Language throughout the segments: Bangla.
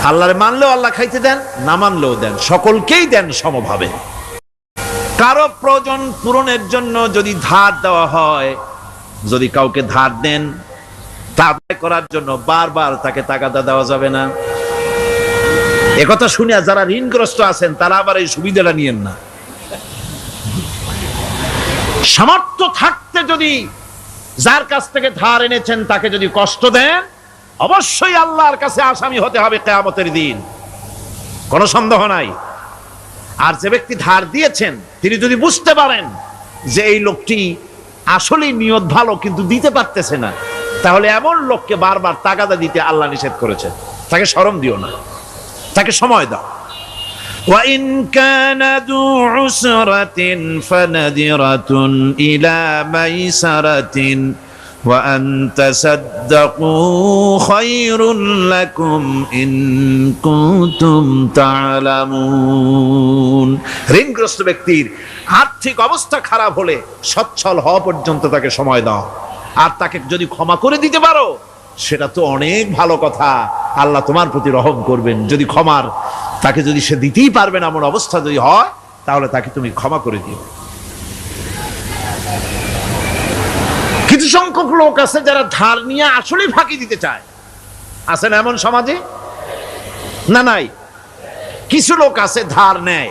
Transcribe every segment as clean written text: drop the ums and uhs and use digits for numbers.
আল্লাহরে মানলেও আল্লাহ খাইতে দেন, না মানলেও দেন, সকলকেই দেন সমভাবে। কারো প্রয়োজন পূরণের জন্য যদি ধার দেওয়া হয়, যদি কাউকে ধার দেন, তা আদায় করার জন্য বারবার তাকে তাগাদা দেওয়া যাবে না। একথা শুনিয়া যারা ঋণগ্রস্ত আছেন তারা আবার এই সুবিধাটা নিয়েন না। সামর্থ্য থাকতে যদি যার কাছ থেকে ধার এনেছেন তাকে যদি কষ্ট দেন, অবশ্যই আল্লাহর কাছে আসামি হতে হবে কিয়ামতের দিন, কোনো সন্দেহ নাই। আর যে ব্যক্তি ধার দিয়েছেন তিনি যদি বুঝতে পারেন যে এই লোকটি আসলেই নিয়ত ভালো কিন্তু দিতে পারতেছে না, তাহলে এমন লোককে বারবার তাগাদা দিতে আল্লাহ নিষেধ করেছেন। তাকে শরম দিও না, তাকে সময় দাও। وَإِنْ كَانَ ذُو عُسْرَةٍ فَنَذِرَةٌ إِلَى مَيْسَرَةٍ وَأَنْ تَصَدَّقُوا خَيْرٌ لَكُمْ إِنْ كُنْتُمْ تَعْلَمُونَ। ঋণগ্রস্ত ব্যক্তির আর্থিক অবস্থা খারাপ হলে সচ্ছল হওয়া পর্যন্ত তাকে সময় দাও, আর তাকে যদি ক্ষমা করে দিতে পারো সেটা তো অনেক ভালো কথা, আল্লাহ তোমার প্রতি রহম করবেন। যদি ক্ষমার তাকে যদি সে দিতেই পারবে না এমন অবস্থা যদি হয়, তাহলে তাকে তুমি ক্ষমা করে দিও। কিছু সংখ্যক লোক আছে যারা ধার নিয়ে আসলেই ফাঁকি দিতে চায়, আছে না এমন সমাজে? না নাই? কিছু লোক আছে ধার নেয়,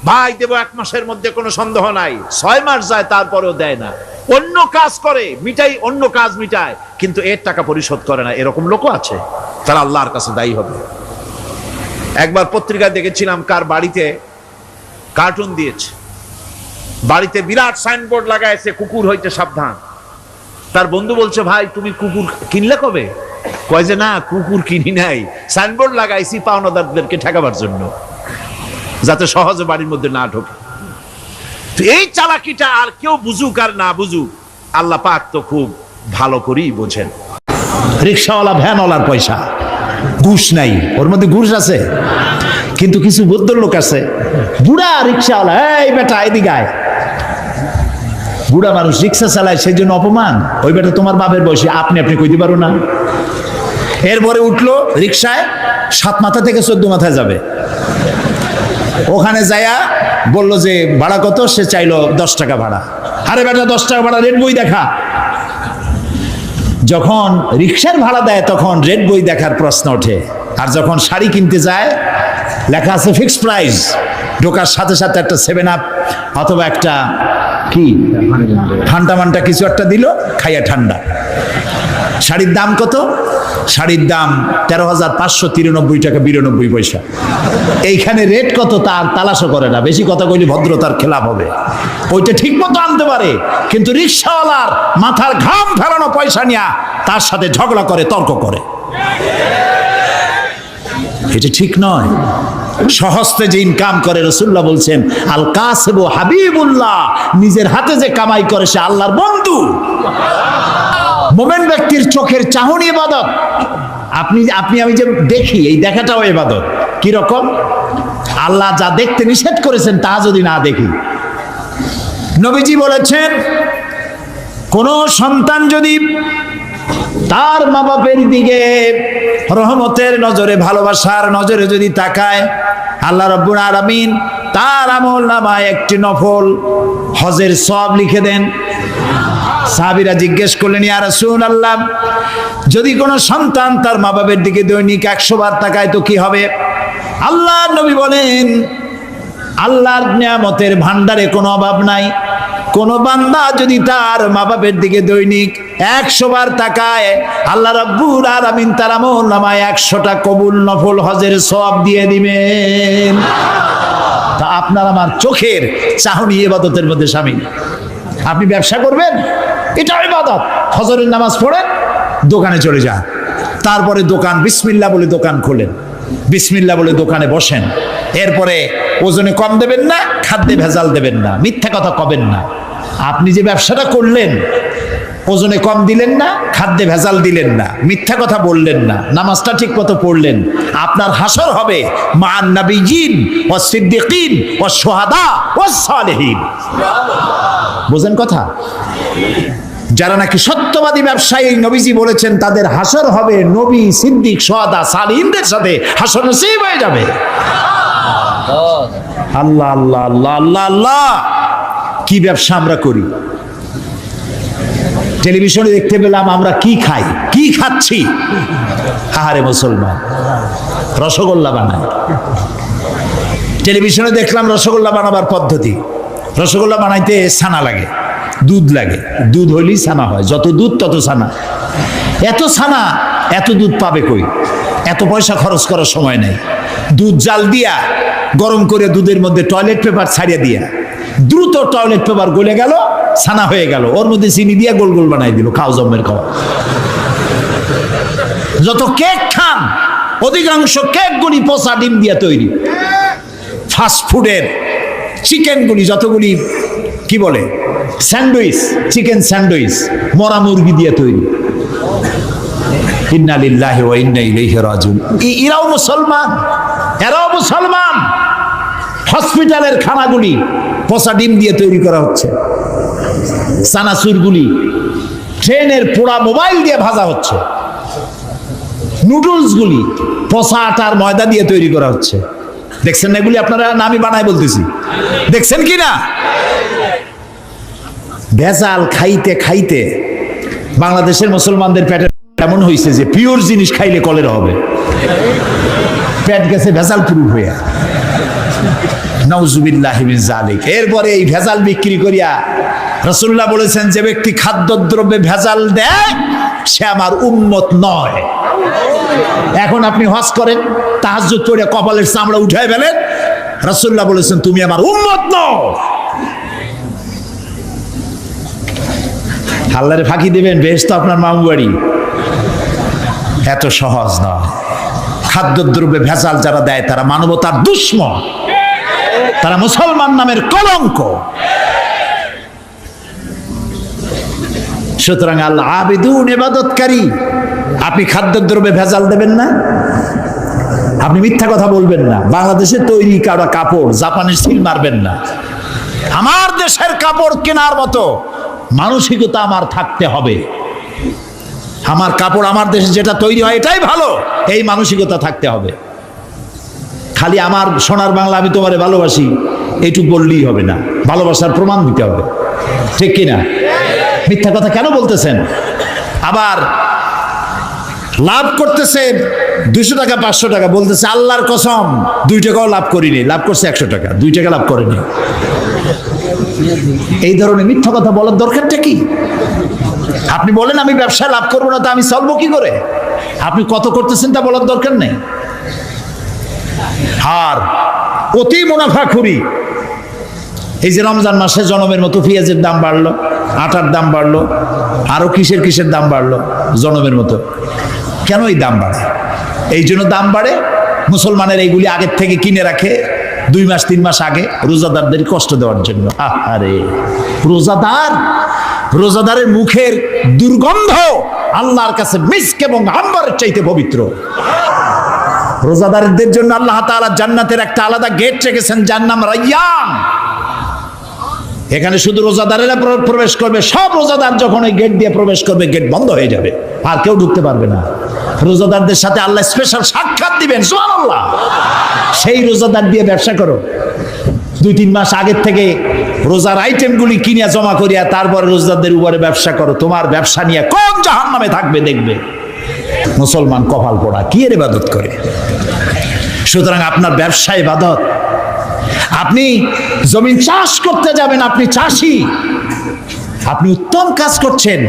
ভাই দেব 1 মাসের মধ্যে, কোনো সন্দেহ নাই। 6 মাস যায় তারপরেও দেয় না, অন্য কাজ করে মিটাই, অন্য কাজ মিটায়, কিন্তু এর টাকা পরিশোধ করে না। এরকম লোকও আছে, তারা আল্লাহর কাছে দায়ী হবে। একবার পত্রিকায় দেখেছিলাম কার বাড়িতে কার্টুন দিয়েছে, বাড়িতে বিরাট সাইনবোর্ড লাগাইছে কুকুর হইতে সাবধান। তার বন্ধু বলছে, ভাই তুমি কুকুর কিনলে কবে? কয় যে না, কুকুর কিনি নাই, সাইনবোর্ড লাগাইছি পাওনাদারদেরকে ঠেকাবার জন্য, যাতে সহজে বাড়ির মধ্যে না ঢোকে। তো এই চালাকিটা আর কেউ বুঝুক আর না বুঝুক, আল্লাহ পাক তো খুব ভালো করেই বোঝেন। রিক্সাওয়ালা ভ্যানওয়ালার পয়সা, ঘুষ নাই, ওর মধ্যে ঘুষ আছে। কিন্তু কিছু ভদ্রলোক আছে, বুড়া রিক্সাওয়ালা, এই বেটা এদিকে আয়। বুড়া মানুষ রিক্সা চালায়, সেই জন্য অপমান। ওই বেটা তোমার বাপের বয়সী, আপনি কইতে পারো না। এরপরে উঠলো রিক্সায়, 7 মাথা থেকে 14 মাথায় যাবে। ওখানে যায়া বললো যে ভাড়া কত, সে চাইলো 10 টাকা ভাড়া। আরে বেটা 10 টাকা ভাড়া, রেড বই দেখা। যখন রিক্সার ভাড়া দেয় তখন রেড বই দেখার প্রশ্ন ওঠে, আর যখন শাড়ি কিনতে যায় লেখা আছে ফিক্সড প্রাইস। ঢোকার সাথে সাথে একটা 7 আপ অথবা একটা কি ঠান্ডা মান্ডা কিছু একটা দিল, খাইয়া ঠান্ডা। শাড়ির দাম কত? শাড়ির দাম 13,593 টাকা 92 পয়সা। এইখানে রেট কত তার তালাশও করে না, বেশি কথা কইলে ভদ্রতার খেলাপ হবে। ওইটা ঠিক মতো আনতে পারে, কিন্তু রিক্সাওয়ালার মাথার ঘাম ফেলানো পয়সা নিয়ে তার সাথে ঝগড়া করে, তর্ক করে। এটা ঠিক নয়। সহস্তে যে ইনকাম করে, রাসূলুল্লাহ বলছেন আল কাসিবু হাবিবুল্লাহ, নিজের হাতে যে কামাই করে সে আল্লাহর বন্ধু। মুমিন ব্যক্তির চোখের চাহনি ইবাদত। আপনি আমি যে দেখি, এই দেখাটাও ইবাদত। কি রকম? আল্লাহ যা দেখতে নিষেধ করেছেন তা যদি না দেখি। নবীজি বলেছেন, কোন সন্তান যদি তার মা বাপের দিকে রহমতের নজরে, ভালোবাসার নজরে যদি তাকায়, আল্লাহ রাব্বুল আলামিন তার আমল নামায় একটি নফল হজের সওয়াব লিখে দেন। সাহাবীরা জিজ্ঞেস করলেন, ইয়া রাসূলুল্লাহ, যদি কোনো সন্তান তার মা বাবার দিকে দৈনিক 100 বার তাকায় তো কি হবে? আল্লাহর নবী বলেন, আল্লাহর নিয়ামতের ভান্ডারে কোনো অভাব নাই। কোন বান্দা যদি তার মা বাপের দিকে দৈনিক 100 বার তাকায়, আল্লাহ রাব্বুল আলামিন তার আমল নামায় 100টা কবুল নফল হজের সওয়াব দিয়ে দিবেন। তা আপনার আমার চোখের চাহনি ইবাদতের মধ্যে শামিল। আপনি ব্যবসা করবেন, এটা ইবাদত। ফজরের নামাজ পড়েন, দোকানে চলে যান, তারপরে দোকান বিসমিল্লাহ বলে দোকান খোলেন, বিসমিল্লাহ বলে দোকানে বসেন। এরপরে ওজনে কম দেবেন না, খাদ্যে ভেজাল দেবেন না, মিথ্যা কথা কবেন না। আপনি যে ব্যবসাটা করলেন, ওজনে কম দিলেন না, খাদ্যে ভেজাল দিলেন না, মিথ্যা কথা বললেন না, নামাজটা ঠিক মতো পড়লেন, আপনার হাসর হবে মান নবিয়্যিন ওয়াস সিদ্দিকিন ওয়াস শুহাদা ওয়াস সালিহিন। বুঝেন কথা? যারা নাকি সত্যবাদী ব্যবসায়ী, নবীজি বলেছেন তাদের হাসর হবে নবী, সিদ্দিক, শুহাদা, সালিহিনদের সাথে হাসর নসিব হয়ে যাবে। আল্লাহ আল্লাহ আল্লাহ আল্লাহ আল্লাহ, কি ব্যবসা আমরা করি! টেলিভিশনে দেখতে পেলাম আমরা কি খাই, কি খাচ্ছি। আহারে মুসলমান, রসগোল্লা বানায়। টেলিভিশনে দেখলাম রসগোল্লা বানাবার পদ্ধতি। রসগোল্লা বানাইতে ছানা লাগে, দুধ লাগে, দুধ হইলেই ছানা হয়, যত দুধ তত ছানা। এত ছানা এত দুধ পাবে কই? এত পয়সা খরচ করার সময় নেই। দুধ জাল দিয়া গরম করে দুধের মধ্যে টয়লেট পেপার ছাড়িয়ে দিয়া দ্রুত টয়লেট পেপার গলে গেল, ছানা হয়ে গেল, ওর মধ্যে চিনি দিয়ে গোল গোল বানাই দিল, খাও জম্মের খাওয়া। যত কেক খান অধিকাংশ কেকগুলি পচা ডিম দিয়ে তৈরি। ফাস্ট ফুডের চিকেনগুলি যতগুলি কি বলে স্যান্ডউইচ, চিকেন স্যান্ডউইচ মরা মুরগি দিয়ে তৈরি। ইন্না লিল্লাহি ওয়া ইন্না ইলাইহি রাজিউন। এরাও মুসলমান, এরাও মুসলমান। হসপিটালের খানাগুলি পচা ডিম দিয়ে তৈরি করা হচ্ছে। চানাচুরগুলি ট্রেনের পোড়া মোবাইল দিয়ে ভাজা হচ্ছে। নুডলসগুলি পচা আটার ময়দা দিয়ে তৈরি করা হচ্ছে। দেখছেন না এগুলি আপনারা? না আমি বানাই বলতেছি, দেখছেন কি না? ভেজাল খাইতে খাইতে বাংলাদেশের মুসলমানদের পেটে এমন হয়েছে যে পিওর জিনিস খাইলে কলেরা হবে। পেট গেছে ভেজাল পুরু হয়ে। নাউজুবিল্লাহি মিন যালিক। এরপরে এই ভেজাল বিক্রি করিয়া রাসূলুল্লাহ বলেছেন, যে ব্যক্তি খাদ্যদ্রব্যে ভেজাল দেয় সে আমার উম্মত নয়। এখন আপনি হজ করেন, তাহাজ্জুদ পড়ে কপালের চামড়া উঠায় ফেলেন, রাসূলুল্লাহ বলেছেন তুমি আমার উম্মত নও। আল্লাহরে ফাঁকি দেবেন, বেহেশত আপনার মামু বাড়ি। এত সহজ নয়। খাদ্যদ্রব্যে ভেজাল যারা দেয় তারা মানবতার দুশমন, তারা মুসলমান নামের কলঙ্ক। সুতরাং আল্লাহ আবিদুন, ইবাদতকারী। আপনি খাদ্যদ্রব্যে ভেজাল দেবেন না, আপনি মিথ্যা কথা বলবেন না, বাংলাদেশে তৈরি কাটা কাপড় জাপানের সিল মারবেন না। আমার দেশের কাপড় কেনার মতো মানসিকতা আমার থাকতে হবে। আমার কাপড় আমার দেশে যেটা তৈরি হয় এটাই ভালো, এই মানসিকতা থাকতে হবে। খালি আমার সোনার বাংলা আমি তোমারে ভালোবাসি এইটুকু বললেই হবে না, ভালোবাসার প্রমাণ দিতে হবে, ঠিক কিনা? মিথ্যা কথা কেন বলতেছেন? আবার লাভ করতেছে 200 টাকা 500 টাকা, বলতেছে আল্লাহর কসম 2 টাকাও লাভ করিনি, লাভ করছে 100 টাকা, 2 টাকা লাভ করেনি। এই ধরনের মিথ্যা কথা বলার দরকারটা কি? আপনি বলেন আমি ব্যবসায় লাভ করবো না, তা আমি চলবো কি করে? আপনি কত করতেছেন তা বলার দরকার নেই। আর অতি মুনাফাখুরি। এই যে রমজান মাসে জনমের মতো পেঁয়াজের দাম বাড়লো, আটার দাম বাড়লো, আরো কিসের কিসের দাম বাড়লো জনমের মতো। কেন এই দাম বাড়ে? এই জন্য দাম বাড়ে মুসলমানের এইগুলি আগের থেকে কিনে রাখে 2 মাস 3 মাস আগে, রোজাদারদের কষ্ট দেওয়ার জন্য। আরে রোজাদারের মুখের দুর্গন্ধ আল্লাহর কাছে মিস্ক এবং আম্বরের চাইতে পবিত্র। রোজাদারদের জন্য আল্লাহ তাআলা জান্নাতের একটা আলাদা গেট রেখেছেন, যার নাম রায়্যান। এখানে শুধু রোজাদারেরা প্রবেশ করবে। সব রোজাদার যখন ওই গেট দিয়ে প্রবেশ করবে, গেট বন্ধ হয়ে যাবে, আর কেউ ঢুকতে পারবে না। রোজাদারদের সাথে আল্লাহ স্পেশাল সাক্ষাৎ দিবেন, সুবহানাল্লাহ। সেই রোজাদার দিয়ে ব্যবসা করো। 2-3 মাস আগের থেকে রোজার আইটেমগুলি কিনিয়া জমা করিয়া তারপরে রোজাদারদের উপরে ব্যবসা করো। তোমার ব্যবসা নিয়ে কোন জাহান্নামে থাকবে দেখবে। মুসলমান কপাল পোড়া, কি এর ইবাদত করে? সুতরাং আপনার ব্যবসা ইবাদত। আপনি জমিন চাষ করতে যাবেন, আপনি চাষি, আপনি উত্তম কাজ করছেন,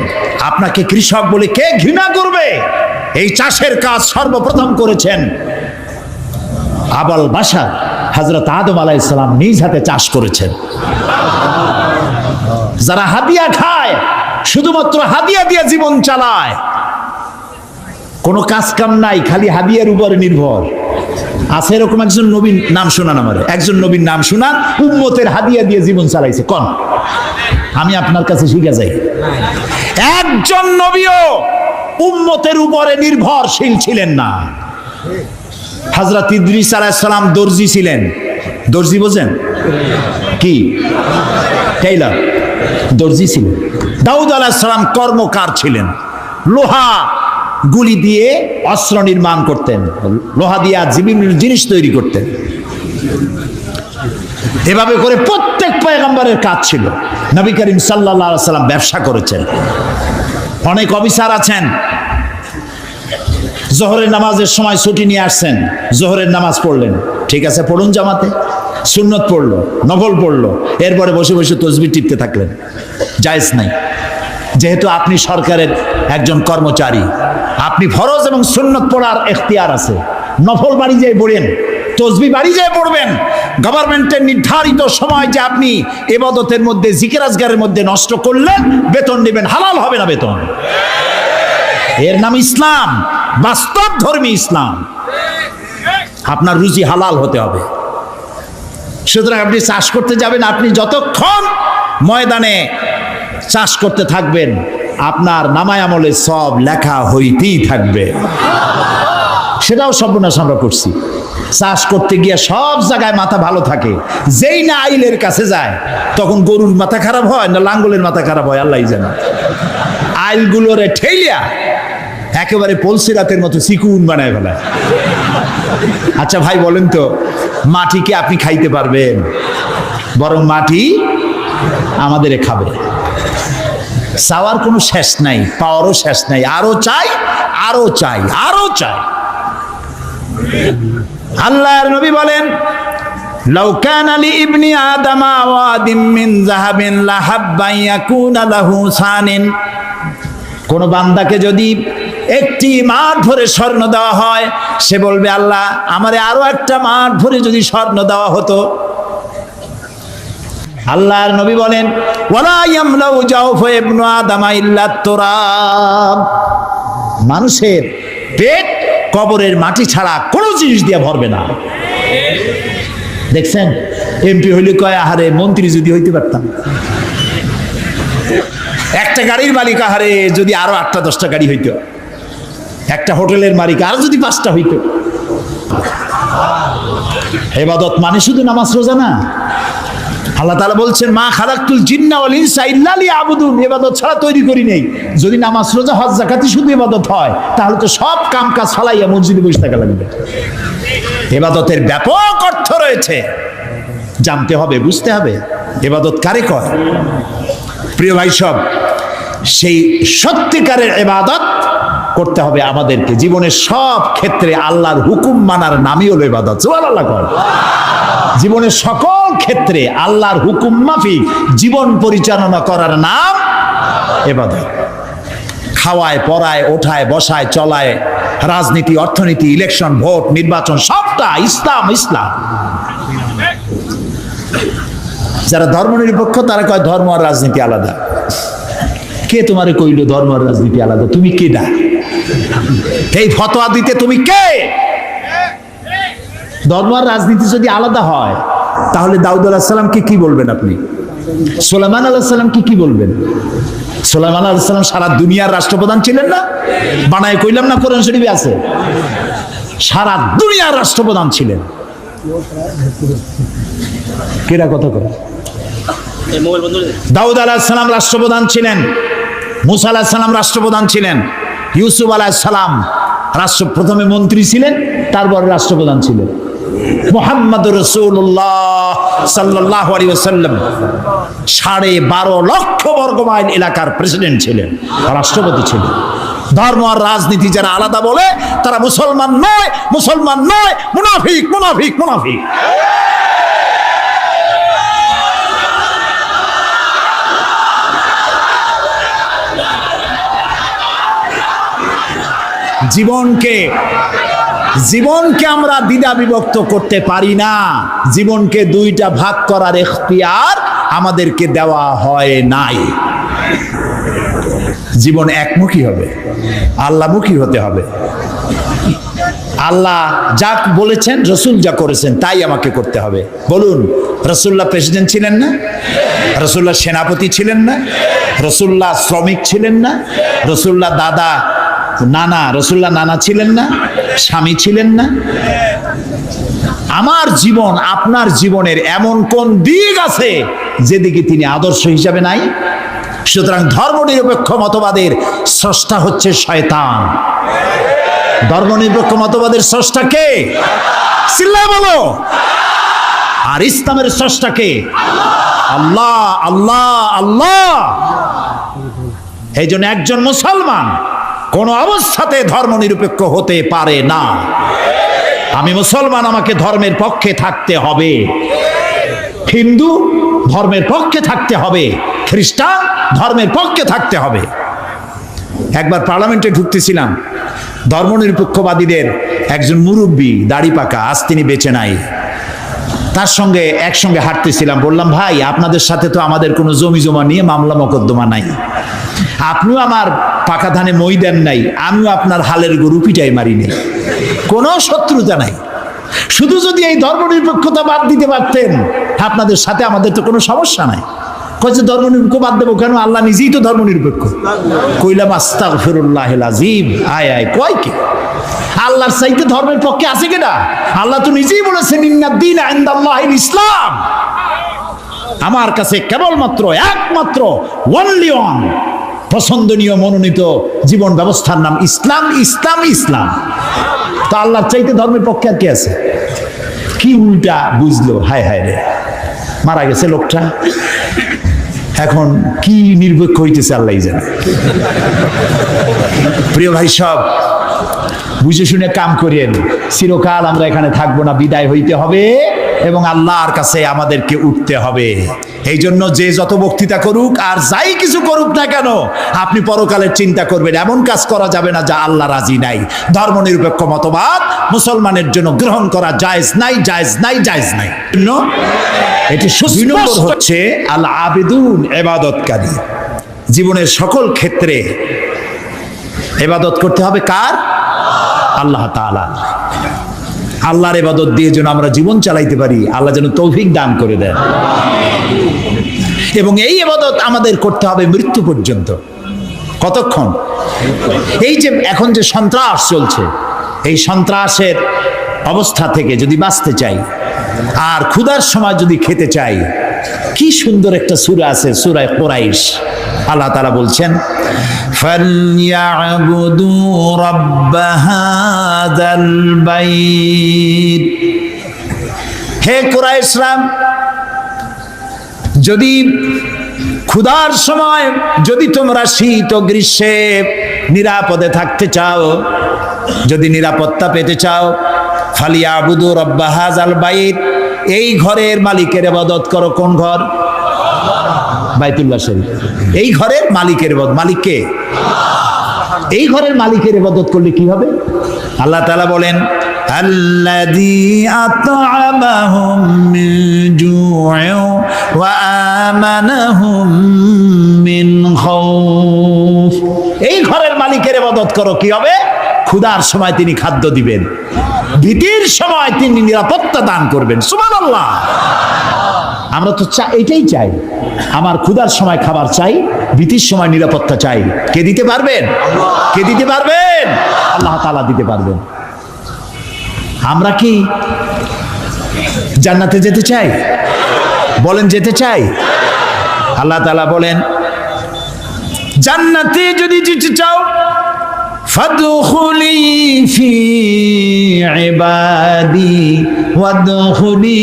আপনাকে কৃষক বলে কে ঘৃণা করবে? এই চাষের কাজ সর্বপ্রথম করেছেন আবুল বাশার হযরত আদম আলাইহিস সালাম, নিজ হাতে চাষ করেছেন। যারা হাদিয়া খায়, শুধুমাত্র হাদিয়া দিয়ে জীবন চালায়, কোনো কাজ কাম নাই, খালি হাদিয়ার উপরে নির্ভর আছে, এরকম একজন নবীর নাম শোনান আমারে, একজন নবীর নাম শোনান উম্মতের হাদিয়া দিয়ে জীবন চালাইছে। কোন? আমি আপনার কাছে শিখে যাই, একজন নবীও উম্মতের উপরে নির্ভরশীল ছিলেন না। হযরত ইদ্রিস আলাইহিস সালাম দর্জি ছিলেন। দর্জি বোঝেন কি? টেইলর, দর্জি ছিলেন। দাউদ আলাইহিস সালাম কর্মকার ছিলেন, লোহা গুলি দিয়ে অস্ত্র নির্মাণ করতেন, লোহা দিয়ে বিভিন্ন জিনিস তৈরি করতেন। এভাবে করে প্রত্যেক পয়গম্বরের কাজ ছিল। নবী করিম সাল্লাল্লাহু আলাইহি সাল্লাম ব্যবসা করেছেন। অনেক অফিসার আছেন, জোহরের নামাজের সময় ছুটি নিয়ে আসছেন, জোহরের নামাজ পড়লেন, ঠিক আছে পড়ুন জামাতে, সুন্নত পড়লো, নফল পড়লো, এরপরে বসে বসে তাসবিহ টিপতে থাকলেন, জায়েজ নাই। যেহেতু আপনি সরকারের একজন কর্মচারী, আপনি ফরজ এবং সুন্নত পড়ার এখতিয়ার আছে, নফল বাড়ি যেয়ে পড়েন, তাসবিহ বাড়ি যেয়ে পড়বেন। গভর্নমেন্টের নির্ধারিত সময় যে আপনি ইবাদতের মধ্যে, জিকির আজকারের মধ্যে নষ্ট করলেন, বেতন নেবেন, হালাল হবে না বেতন। এর নাম ইসলাম, বাস্তব ধর্মী ইসলাম। আপনার রুজি হালাল হতে হবে। সুতরাং আপনি চাষ করতে যাবেন, আপনি যতক্ষণ ময়দানে চাষ করতে থাকবেন, আপনার নামায় আমলে সব লেখা হইতেই থাকবে। সেটাও সর্বনাশ আমরা করছি। চাষ করতে গিয়ে সব জায়গায় মাথা ভালো থাকে, যেই না আইলের কাছে যায় তখন গরুর মাথা খারাপ হয় না লাঙ্গলের মাথা খারাপ হয় আল্লাহই জানে। আইলগুলোরে ঠেলিয়া একেবারে পলসিরাতের মতো চিকুন বানায় ফেলায়। আচ্ছা ভাই বলেন তো, মাটিকে আপনি খাইতে পারবেন? বরং মাটি আমাদের খাবে। চাওয়ার কোনো শেষ নাই, পাওয়ারও শেষ নাই, আরো চাই, আরো চাই, আরো চাই। আল্লাহর নবী বলেন, লাউ কানা লি ইবনি আদামা ওয়াদিম মিন যাহাবিন লাহাব্বা ইয়াকুনা লাহু সানিন। কোন বান্দাকে যদি একটি মাঠ ভরে স্বর্ণ দেওয়া হয়, সে বলবে আল্লাহ আমারে আরো একটা মাঠ ভরে যদি স্বর্ণ দেওয়া হতো। আল্লাহর নবী বলেন, ওয়ালা ইয়ামলাউ জাওফা ইবনু আদামা ইল্লা তুরাব। মানুষের পেট কবরের মাটি ছাড়া কোনো জিনিস দিয়ে ভরবে না। দেখছেন, এমপি হইলে কয় আহারে মন্ত্রী যদি হইতে পারতাম। একটা গাড়ির মালিক আহারে যদি আরো 8টা 10টা গাড়ি হইতো, একটা হোটেলের মালিক আরো যদি 5টা হইতো। ইবাদত মানে শুধু নামাজ রোজা না। আল্লাহ তাআলা বলছেন, মা খালাকতুল জিন্না ওয়াল ইনসা ইল্লা লিয়াবুদুন। ইবাদত ছাড়া তৈরি করি নেই। যদি নামাজ রোজা হজ যাকাতই শুধু ইবাদত হয়, তাহলে তো সব কাম কাজ ফালাইয়া মসজিদে বসে থাকা লাগবে। ইবাদতের ব্যাপক অর্থ রয়েছে, জানতে হবে, বুঝতে হবে ইবাদত কারে কয়। প্রিয় ভাই সব, সেই সত্যিকারের ইবাদত করতে হবে আমাদেরকে। জীবনের সব ক্ষেত্রে আল্লাহর হুকুম মানার নামই হলো ইবাদত। সুবহানাল্লাহ কর। জীবনের সকল ক্ষেত্রে আল্লাহর হুকুম মাফিক জীবন পরিচালনা করার নাম ইবাদত। খাওয়ায়, পড়ায়, ওঠায়, বসায়, চলায়, রাজনীতি, অর্থনীতি, ইলেকশন, ভোট, নির্বাচন, সবটা ইসলাম। ইসলাম। যারা ধর্মনিরপেক্ষ তারা কয় ধর্ম আর রাজনীতি আলাদা। কে তোমারে কইল ধর্ম আর রাজনীতি আলাদা? তুমি কে দা এই ফতোয়া দিতে? তুমি কে? ধর্ম আর রাজনীতি যদি আলাদা হয়, তাহলে দাউদ আলাইহিস সালামকে কি বলবেন আপনি? সুলাইমান আলাইহিস সালামকে কি বলবেন? সুলাইমান আলাইহিস সালাম সারা দুনিয়ার রাষ্ট্রপ্রধান ছিলেন না? বানায় কইলাম না, কোরআন শরীফে আছে। সারা দুনিয়ার রাষ্ট্রপ্রধান ছিলেন। কেডা কথা কয়? দাউদ আলাইহিস সালাম রাষ্ট্রপ্রধান ছিলেন, মুসা আলাইহিস সালাম রাষ্ট্রপ্রধান ছিলেন, ইউসুফ আলাইহিস সালাম প্রথমে মন্ত্রী ছিলেন, তারপর রাষ্ট্রপ্রধান ছিলেন। মুহাম্মদুর রাসূলুল্লাহ সাল্লাল্লাহু আলাইহি ওয়াসাল্লাম 12.5 লক্ষ বর্গ মাইল এলাকার প্রেসিডেন্ট ছিলেন, রাষ্ট্রপতি ছিলেন। ধর্ম আর রাজনীতি যারা আলাদা বলে তারা মুসলমান নয়, মুসলমান নয়, মুনাফিক, মুনাফিক, মুনাফিক। জীবনকে আমরা দ্বিধা বিভক্ত করতে পারি না। জীবনকে দুইটা ভাগ করার এখতিয়ার আমাদেরকে দেওয়া হয় নাই। জীবন একমুখী হবে, আল্লাহমুখী হতে হবে। আল্লাহ যা বলেছেন, রসুল যা করেছেন তাই আমাকে করতে হবে। বলুন, রসুল্লাহ প্রেসিডেন্ট ছিলেন না? রসুল্লাহ সেনাপতি ছিলেন না? রসুল্লাহ শ্রমিক ছিলেন না? রসুল্লাহ রসুল্লাহ নানা ছিলেন না? স্বামী ছিলেন না? আমার জীবন, আপনার জীবনের এমন কোন দিক আছে যেদিকে তিনি আদর্শ হিসাবে নাই? সুতরাং ধর্মনিরপেক্ষ মতবাদের স্রষ্টা হচ্ছে শয়তান। ধর্মনিরপেক্ষ মতবাদের স্রষ্টা কে? চিল্লায় বলো। আর ইসলামের স্রষ্টা কে? আল্লাহ, আল্লাহ, আল্লাহ। এই জন্য একজন মুসলমান কোন অবস্থাতে ধর্মনিরপেক্ষ হতে পারে না। আমি মুসলমান, আমাকে ধর্মের পক্ষে থাকতে হবে। হিন্দু ধর্মের পক্ষে থাকতে হবে, খ্রিস্টান ধর্মের পক্ষে থাকতে হবে। একবার পার্লামেন্টে ঢুকতেছিলাম, ধর্মনিরপেক্ষবাদীদের একজন মুরব্বী, দাড়ি পাকা, আজ তিনি বেঁচে নাই, তার সঙ্গে একসঙ্গে হাঁটতেছিলাম। বললাম, ভাই আপনাদের সাথে তো আমাদের কোনো জমি জমা নিয়ে মামলা মোকদ্দমা নাই, আপনিও আমার পাকা ধানে মই দেন নাই, আমিও আপনার হালের গরু পিটাই মারিনি, কোনো শত্রুতা নাই। শুধু যদি এই ধর্মনিরপেক্ষতা বাদ দিতে পারতেন, আপনাদের সাথে আমাদের তো কোনো সমস্যা নাই। কয়েছে ধর্মনিরপেক্ষ বাদ দেবো কেন? আল্লাহ নিজেই তো ধর্মনিরপেক্ষ। কইলাম আস্তাগফিরুল্লাহিল আযীম। আয় আয়, কয় কি? আল্লাহর চাইতে ধর্মের পক্ষে আছে কেডা? আল্লাহ তো নিজেই বলেছেন, ইন্নাদ-দীন ইনদাল্লাহিল ইসলাম। আমার কাছে কেবলমাত্র, একমাত্র, ওনলি ওয়ান পছন্দনীয় মনোনীত জীবন ব্যবস্থার নাম ইসলাম, ইসলাম, ইসলাম। তো আল্লাহর চাইতে ধর্মের পক্ষে আর কে আছে? কি উল্টা বুঝলো! হায় হায় রে, মারা গেছে লোকটা, এখন কি নিরপেক্ষ হইতেছে আল্লাহই জানে। প্রিয় ভাই সব, বুঝে শুনে কাম করেন। চিরকাল আমরা এখানে থাকবো না, বিদায় হইতে হবে এবং আল্লাহর কাছে আমাদেরকে উঠতে হবে। এই জন্য যে যত বক্তৃতা করুক আর যাই কিছু করুক না কেন, আপনি পরকালের চিন্তা করবেন। এমন কাজ করা যাবে না যা আল্লাহ রাজি নাই। ধর্মনিরপেক্ষ মতবাদ মুসলমানের জন্য গ্রহণ করা জায়েজ নাই, জায়েজ নাই, জায়েজ নাই। এটি সুস্পষ্ট হচ্ছে আল আবিদুন, ইবাদতকারী। জীবনের সকল ক্ষেত্রে ইবাদত করতে হবে কার? আল্লাহ তাআলা। আল্লাহর ইবাদত দিয়ে যেন আমরা জীবন চালাইতে পারি, আল্লাহ যেন তৌফিক দান করে দেন। এবং এই ইবাদত আমাদের করতে হবে মৃত্যু পর্যন্ত। কতক্ষণ? এই যে এখন যে সন্ত্রাস চলছে, এই সন্ত্রাসের অবস্থা থেকে যদি বাঁচতে চাই আর ক্ষুধার সময় যদি খেতে চাই, কি সুন্দর একটা সূরা আছে, সূরা কুরাইশ। আল্লাহ তাআলা বলছেন, ফালইয়াবুদু রাব্ব হাযাল বাইত। হে কুরাইশরা, যদি ক্ষুধার সময় যদি তোমরা শীত ও গ্রীষ্মে নিরাপদে থাকতে চাও, যদি নিরাপত্তা পেতে চাও, ফালিয়াবুদু রাব্ব হাযাল বাইত, এই ঘরের মালিকের ইবাদত করো। কোন ঘর? বাইতুল্লাহ শরীফ। এই ঘরের মালিকের ইবাদত। মালিক কে? এই ঘরের মালিকের ইবাদত করলে কি হবে? আল্লাহ তাআলা বলেন, আল্লাযী আত'আমাহুম মিন জু'ইন ওয়া আমানাহুম মিন খাউফ। এই ঘরের মালিকের ইবাদত করো, কি হবে? ক্ষুধার সময় তিনি খাদ্য দিবেন, ভীতির সময় তিনি নিরাপত্তা দান করবেন। সুবহানাল্লাহ। আমরা তো এটাই চাই। আমার ক্ষুধার সময় খাবার চাই, ভীতির সময় নিরাপত্তা চাই। কে দিতে পারবেন? কে দিতে পারবেন? আল্লাহ তাআলা দিতে পারবেন। আমরা কি জান্নাতে যেতে চাই? বলেন, যেতে চাই? আল্লাহ তাআলা বলেন, জান্নাতে যদি যেতে চাও, ফাদখুলি ফি ইবাদি ওয়াদখুলি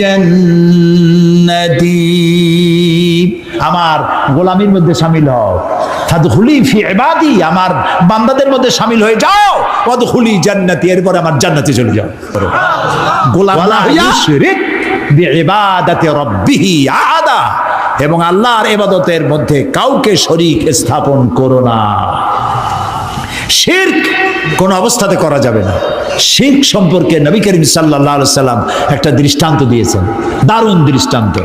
জান্নাতি। আমার গোলামীর মধ্যে শামিল হও। ফাদখুলি ফি ইবাদি, আমার বান্দাদের মধ্যে শামিল হয়ে যাও। ওয়াদখুলি জান্নাতি, এরপর আমার জান্নাতে চলে যাও। গোলাম না হইয়া শিরক বিইবাদাতি রাব্বিহি আহাদা, এবং আল্লাহর ইবাদতের মধ্যে কাউকে শরীক স্থাপন করো না। শিরক কোন অবস্থাতে করা যাবে না। শিরক সম্পর্কে নবী করিম সাল্লাল্লাহু আলাইহি সাল্লাম একটা দৃষ্টান্ত দিয়েছেন, দারুণ দৃষ্টান্ত।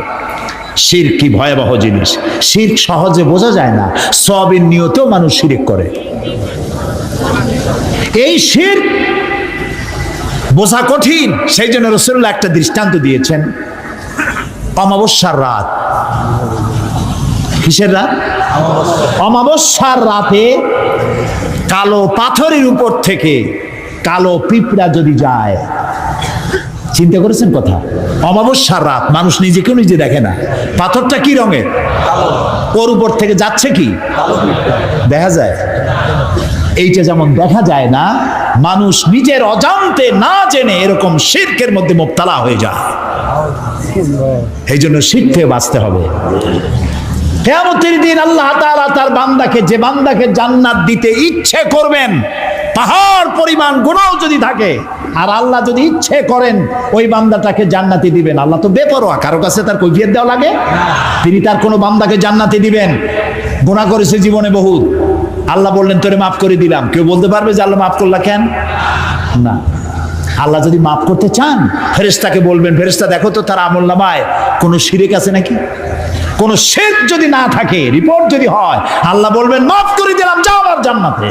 শিরক কি ভয়াবহ জিনিস! শিরক সহজে বোঝা যায় না, সওয়াবের নিয়তেও মানুষ শিরক করে। এই শিরক বোঝা কঠিন, সেই জন্য রাসূলুল্লাহ একটা দৃষ্টান্ত দিয়েছেন। অমাবস্যার রাত। কিসের রাত? অমাবস্যার রাতে কালো পাথরের উপর থেকে কালো পিঁপড়া যদি যায়, চিন্তা করেছেন কথা? অমাবস্যার রাত, মানুষ নিজেকেও নিজে দেখে না। পাথরটা কি রঙের? ওর উপর থেকে যাচ্ছে কি দেখা যায়? এইটা যেমন দেখা যায় না, মানুষ নিজের অজান্তে না জেনে এরকম শিরকের মধ্যে মুবতালা হয়ে যায়। এই জন্য শিরক থেকে বাঁচতে হবে। কিয়ামতের দিন আল্লাহ তাআলা তার বান্দাকে, যে বান্দাকে জান্নাত দিতে ইচ্ছে করবেন, পাহাড় পরিমাণ গুনাহ যদি থাকে, আর আল্লাহ যদি ইচ্ছে করেন ওই বান্দাটাকে জান্নাতে দিবেন। আল্লাহ তো বেপরোয়া, কারো কাছে তার কৈফিয়ত দেওয়া লাগে? তিনি তার কোনো বান্দাকে জান্নাতে দিবেন। গুনাহ করেছে জীবনে বহুত, আল্লাহ বললেন তোরে মাফ করে দিলাম। কেউ বলতে পারবে যে আল্লাহ মাফ করলা কেন? না। আল্লাহ যদি মাফ করতে চান, ফেরেশতাকে বলবেন, ফেরেশতা দেখো তো তার আমলনামায় কোনো শিরক আছে নাকি। কোন শিরক যদি না থাকে, রিপোর্ট যদি হয়, আল্লাহ বলবেন মাফ করে দিলাম, যাও আবার জান্নাতে।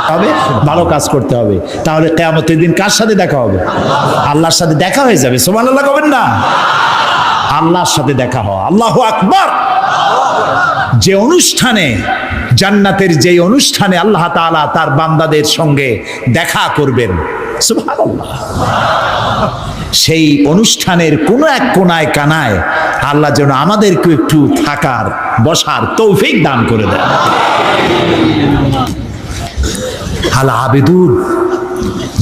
তবে ভালো কাজ করতে হবে। তাহলে কিয়ামতের দিন কার সাথে দেখা হবে? আল্লাহর সাথে দেখা হয়ে যাবে। সুবহানাল্লাহ কবেন না? আল্লাহর সাথে দেখা হওয়া। আল্লাহু আকবার। যে অনুষ্ঠানে, জান্নাতের যে অনুষ্ঠানে আল্লাহ তাআলা তার বান্দাদের সঙ্গে দেখা করবেন, সুবহানাল্লাহ, সেই অনুষ্ঠানের কোন এক কোনায় কানায় আল্লাহ যেন আমাদেরকে একটু থাকার, বসার তৌফিক দান করে দেন। আল আবিদুন,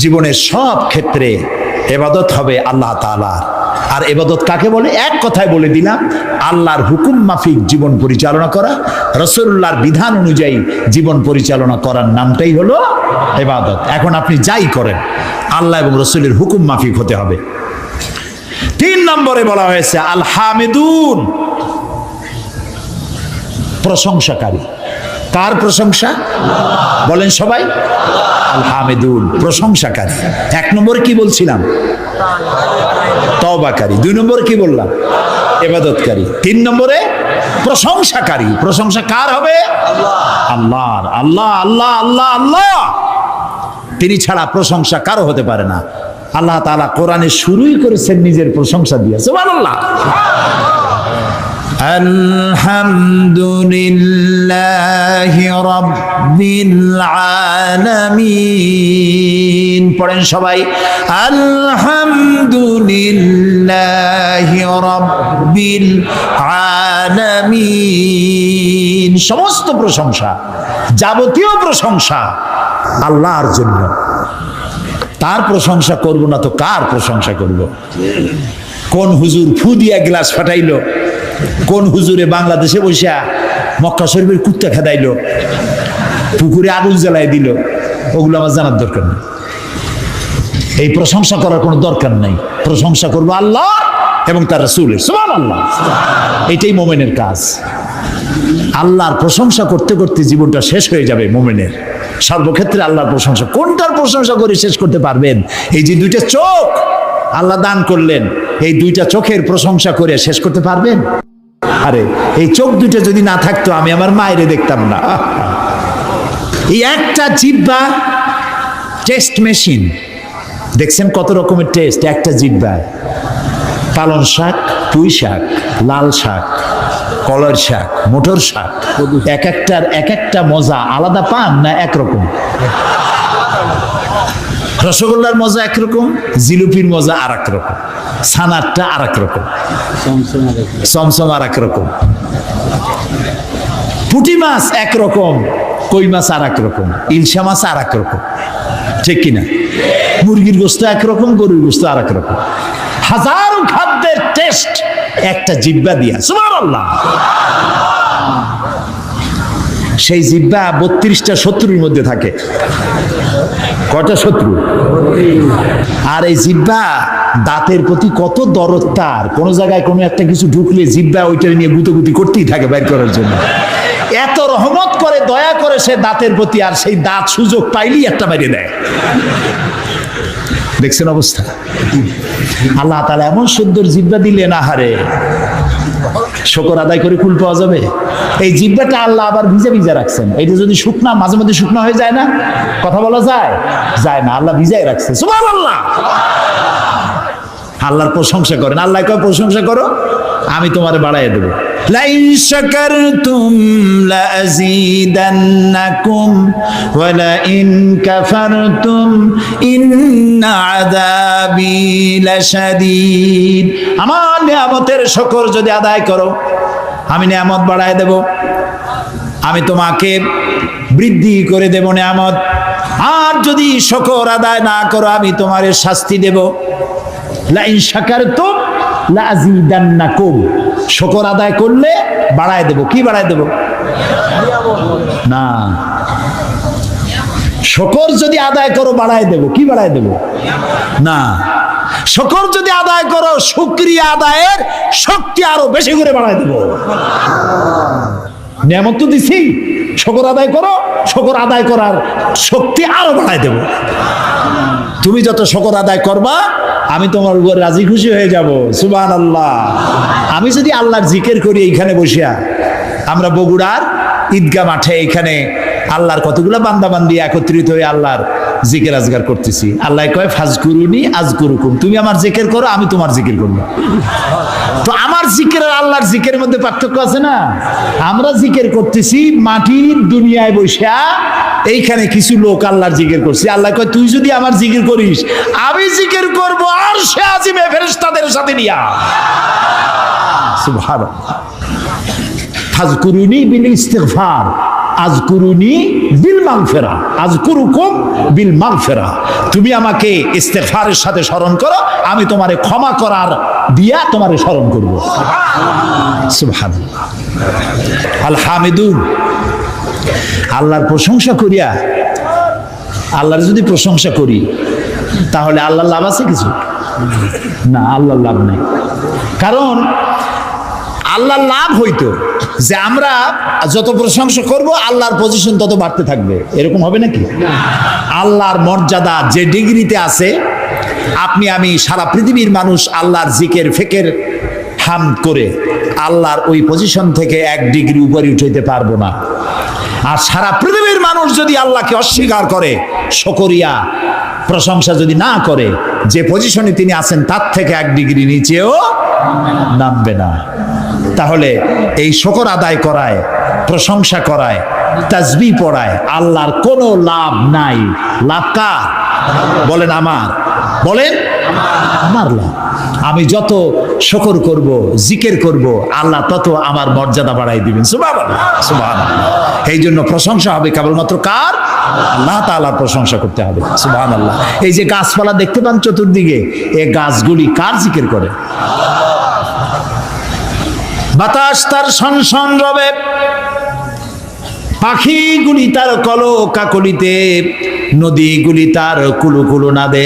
জীবনের সব ক্ষেত্রে ইবাদত হবে আল্লাহ তাআলার। আর ইবাদত কাকে বলে? এক কথায় বলে দিলাম, আল্লাহর হুকুম মাফিক জীবন পরিচালনা করা, রাসূলুল্লাহর বিধান অনুযায়ী জীবন পরিচালনা করার নামটাই হলো ইবাদত। এখন আপনি যাই করেন, আল্লাহ এবং রাসূলের হুকুম মাফিক হতে হবে। 3 নম্বরে বলা হয়েছে আল হামিদুন, প্রশংসাকারী। কার প্রশংসা? বলেন সবাই। আল হামিদুন, প্রশংসাকারী। 1 নম্বরে কি বলছিলাম? তওবাকারী। 2 নম্বরে কি বললাম? ইবাদতকারী। 3 নম্বরে প্রশংসাকারী। প্রশংসা কার হবে? আল্লাহর। আল্লাহ আল্লাহ আল্লাহ আল্লাহ, তিনি ছাড়া প্রশংসা কারো হতে পারে না। আল্লাহ তাআলা কোরআনে শুরুই করেছেন নিজের প্রশংসা দিয়ে। সুবহানাল্লাহ। আলহামদুলিল্লাহি রাব্বিল আলামিন। পড়েন সবাই, আলহামদুলিল্লাহি রাব্বিল আলামিন। সমস্ত প্রশংসা, যাবতীয় প্রশংসা আল্লাহর জন্য। তার প্রশংসা করব না তো কার প্রশংসা করব? কোন হুজুর ফু দিয়া গ্লাস ফাটাইলো? কোন হুজুরে বাংলাদেশে বসে মক্কা শরীফের কুত্তা খেদাইলো, পুকুরে আগুন জ্বালাই দিল? ওগুলো আমার জানার দরকার নেই। এই প্রশংসা করার কোনো দরকার নাই। প্রশংসা করবো আল্লাহ এবং তার রাসূলের। সুবহানাল্লাহ। এটাই মুমিনের কাজ। আল্লাহর প্রশংসা করতে করতে জীবনটা শেষ হয়ে যাবে মুমিনের। সর্বক্ষেত্রে আল্লাহর প্রশংসা। কোনটার প্রশংসা করে শেষ করতে পারবেন? এই যে 2টা চোখ আল্লাহ দান করলেন, এই 2টা চোখের প্রশংসা করে শেষ করতে পারবেন? আরে এই চোখ 2টা যদি না থাকতো আমি আমার মায়ের দেখতাম না। এই একটা জিহ্বা টেস্ট মেশিন। দেখছেন কত রকমের টেস্ট একটা জিহ্বায়। পালন শাক, পুঁই শাক, লাল শাক, কলর শাক, মোটর শাক, এক একটা মজা আলাদা পান না একরকম? রসগোল্লার মজা একরকম, জিলিপির মজা আর এক রকম, ছানারটা আর এক রকম, চমচম আর এক রকম, পুঁটি মাছ একরকম, কই মাছ আর এক রকম, ইলশা মাছ আর এক রকম, ঠিক কিনা? মুরগির গোস্ত একরকম, গরুর গোস্ত আর এক রকম। হাজারো খাদ্যের টেস্ট একটা জিহ্বা দিয়া। সুবহানাল্লাহ। সেই জিহ্বা 32টা শত্রুর মধ্যে থাকে। কয়টা শত্রু? আর এই জিহ্বা দাঁতের প্রতি কত দরদ তার। কোন জায়গায় কোনো একটা কিছু ঢুকলে জিহ্বা ওইটা নিয়ে গুতোগুতি করতেই থাকে বাইর করার জন্য। এত রহমত করে, দয়া করে সে দাঁতের প্রতি, আর সেই দাঁত সুযোগ পাইলেই একটা বাইরে দেয়। দেখছেন অবস্থা? আল্লাহ তাআলা এমন সুন্দর জিহ্বা দিলেন, আহারে শুকর আদায় করে কুল পাওয়া যাবে। এই জিহ্বাটা আল্লাহ আবার ভিজা ভিজা রাখছেন। এটা যদি শুকনা, মাঝে মধ্যে শুকনা হয়ে যায় না, কথা বলা যায়? যায় না। আল্লাহ ভিজাই রাখছে। সুবহানাল্লাহ। আল্লাহর প্রশংসা করেন। আল্লাহ কয় প্রশংসা করো, আমি তোমারে বাড়াইয়া দেবো। লাইন শাকারতুম লাযীদান্নাকুম ওয়া লাইন কাফারতুম ইন্না আযাবি লাশাদীদ। আমার নিয়ামতের শুকর যদি আদায় করো, আমি নিয়ামত বাড়ায় দেব, আমি তোমাকে বৃদ্ধি করে দেব নিয়ামত। আর যদি শুকর আদায় না করো, আমি তোমারে শাস্তি দেব। লাইন শাকারতুম লাযীদান্নাকুম, শুকর আদায় করলে বাড়ায় দেব। কি বাড়ায় দেব? না, শুকর যদি আদায় করো বাড়ায় দেব। কি বাড়ায় দেব? না, শুকর যদি আদায় করো শুকরিয়া আদায়ের শক্তি আরো বেশি করে বাড়ায় দেব। নিয়ামত তো দিছি, শুকর আদায় করো, শুকর আদায় করার শক্তি আরো বাড়ায় দেব। তুমি যত শুকর আদায় করবা, আমি তোমার উপর রাজি খুশি হয়ে যাব। সুবহানাল্লাহ। আমি যদি আল্লাহর জিকির করি এইখানে বসিয়া, আমরা বগুড়ার ঈদগাহ মাঠে এইখানে আল্লাহর কতগুলা বান্দাবান্দি একত্রিত হয়ে আল্লাহর জিকির আজগার করতেছি। আল্লাহ কয় ফাজকুরুনি আজকুরুকুম, তুমি আমার জিকির করো, আমি তোমার জিকির করব। তো আমার জিকির আর আল্লাহর জিকিরের মধ্যে পার্থক্য আছে না? আমরা জিকির করতেছি মাটির দুনিয়ায় বসিয়া, এইখানে কিছু লোক আল্লাহর জিকির করছে। আল্লাহ কয় তুই যদি আমার জিকির করিস, আমি জিকির করব আরশে আজিমে ফেরেশতাদের সাথে নিয়া। সুবহানাল্লাহ। ফাজকুরুনি বিল ইস্তিগফার আযকুরুনি বিল মাগফিরা আযকুরুকুম বিল মাগফিরা। তুমি আমাকে ইস্তিগফারের সাথে স্মরণ করো, আমি তোমারে ক্ষমা করার দিয়া তোমারে স্মরণ করব। সুবহানাল্লাহ। আল হামিদুন, আল্লাহর প্রশংসা করিয়া, আল্লাহর যদি প্রশংসা করি তাহলে আল্লাহর লাভ আছে কিছু? না, আল্লাহর লাভ নেই। কারণ আল্লাহর লাভ হইতো যে আমরা যত প্রশংসা করব আল্লাহর পজিশন তত বাড়তে থাকবে। এরকম হবে নাকি? আল্লাহর মর্যাদা যে ডিগ্রিতে আছে, আপনি আমি সারা পৃথিবীর মানুষ আল্লাহর জিকির ফিকির হামদ করে আল্লাহর ওই পজিশন থেকে 1 ডিগ্রি উপরে উঠাইতে পারবো না। আর সারা পৃথিবীর মানুষ যদি আল্লাহকে অস্বীকার করে, শুকরিয়া প্রশংসা যদি না করে, যে পজিশনে তিনি আছেন তার থেকে 1 ডিগ্রি নিচেও নামবে না। তাহলে এই শুকর আদায় করায়, প্রশংসা করায়, তাসবিহ পড়ায় আল্লাহর কোনো লাভ নাই। লাভ কার? বলেন আমার, বলেন আমার লাভ। আমি যত শুকর করব, জিকির করব, আল্লাহ তত আমার মর্যাদা বাড়াই দিবেন। সুবহানাল্লাহ, সুবহানাল্লাহ। এই জন্য প্রশংসা হবে কেবলমাত্র কার? আল্লাহ তাআলার প্রশংসা করতে হবে। সুবহানাল্লাহ। এই যে গাছপালা দেখতে পান চতুর্দিকে, এই গাছগুলি কার জিকির করে? বাতাস তার শনশন রবে, পাখিগুলি তার কলো কাকলিতে, নদীগুলি তার কুলু কুলু নাদে,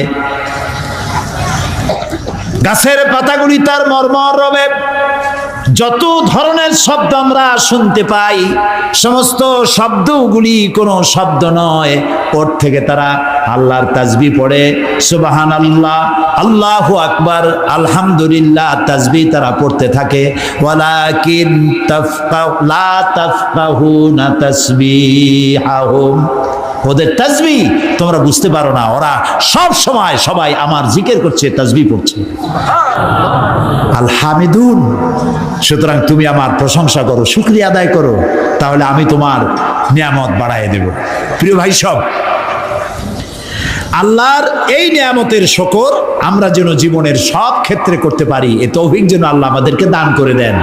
গাছের পাতাগুলি তার মর্মর রবে। যত ধরনের শব্দ আমরা শুনতে পাই, সমস্ত শব্দগুলি কোনো শব্দ নয়, ওর থেকে তারা আল্লাহর তাসবিহ পড়ে। সুবহানাল্লাহ, আল্লাহু আকবার, আলহামদুলিল্লাহ তাসবিহ তারা পড়তে থাকে। ওয়ালাকিন লা তাফকাহুনা তাসবিহাহুম, ওদের তাসবিহ তোমরা বুঝতে পারো না। ওরা সব সময় সবাই আমার জিকির করছে, তাসবিহ পড়ছে। আল হামিদুন। সুতরাং তুমি আমার প্রশংসা করো, শুকরিয়া আদায় করো, তাহলে আমি তোমার নিয়ামত বাড়ায় দেব। প্রিয় ভাই সব, আল্লাহর এই নিয়ামতের শুকর আমরা যেন জীবনের সব ক্ষেত্রে করতে পারি, এ তৌফিক যেন আল্লাহ আমাদেরকে দান করে দেন।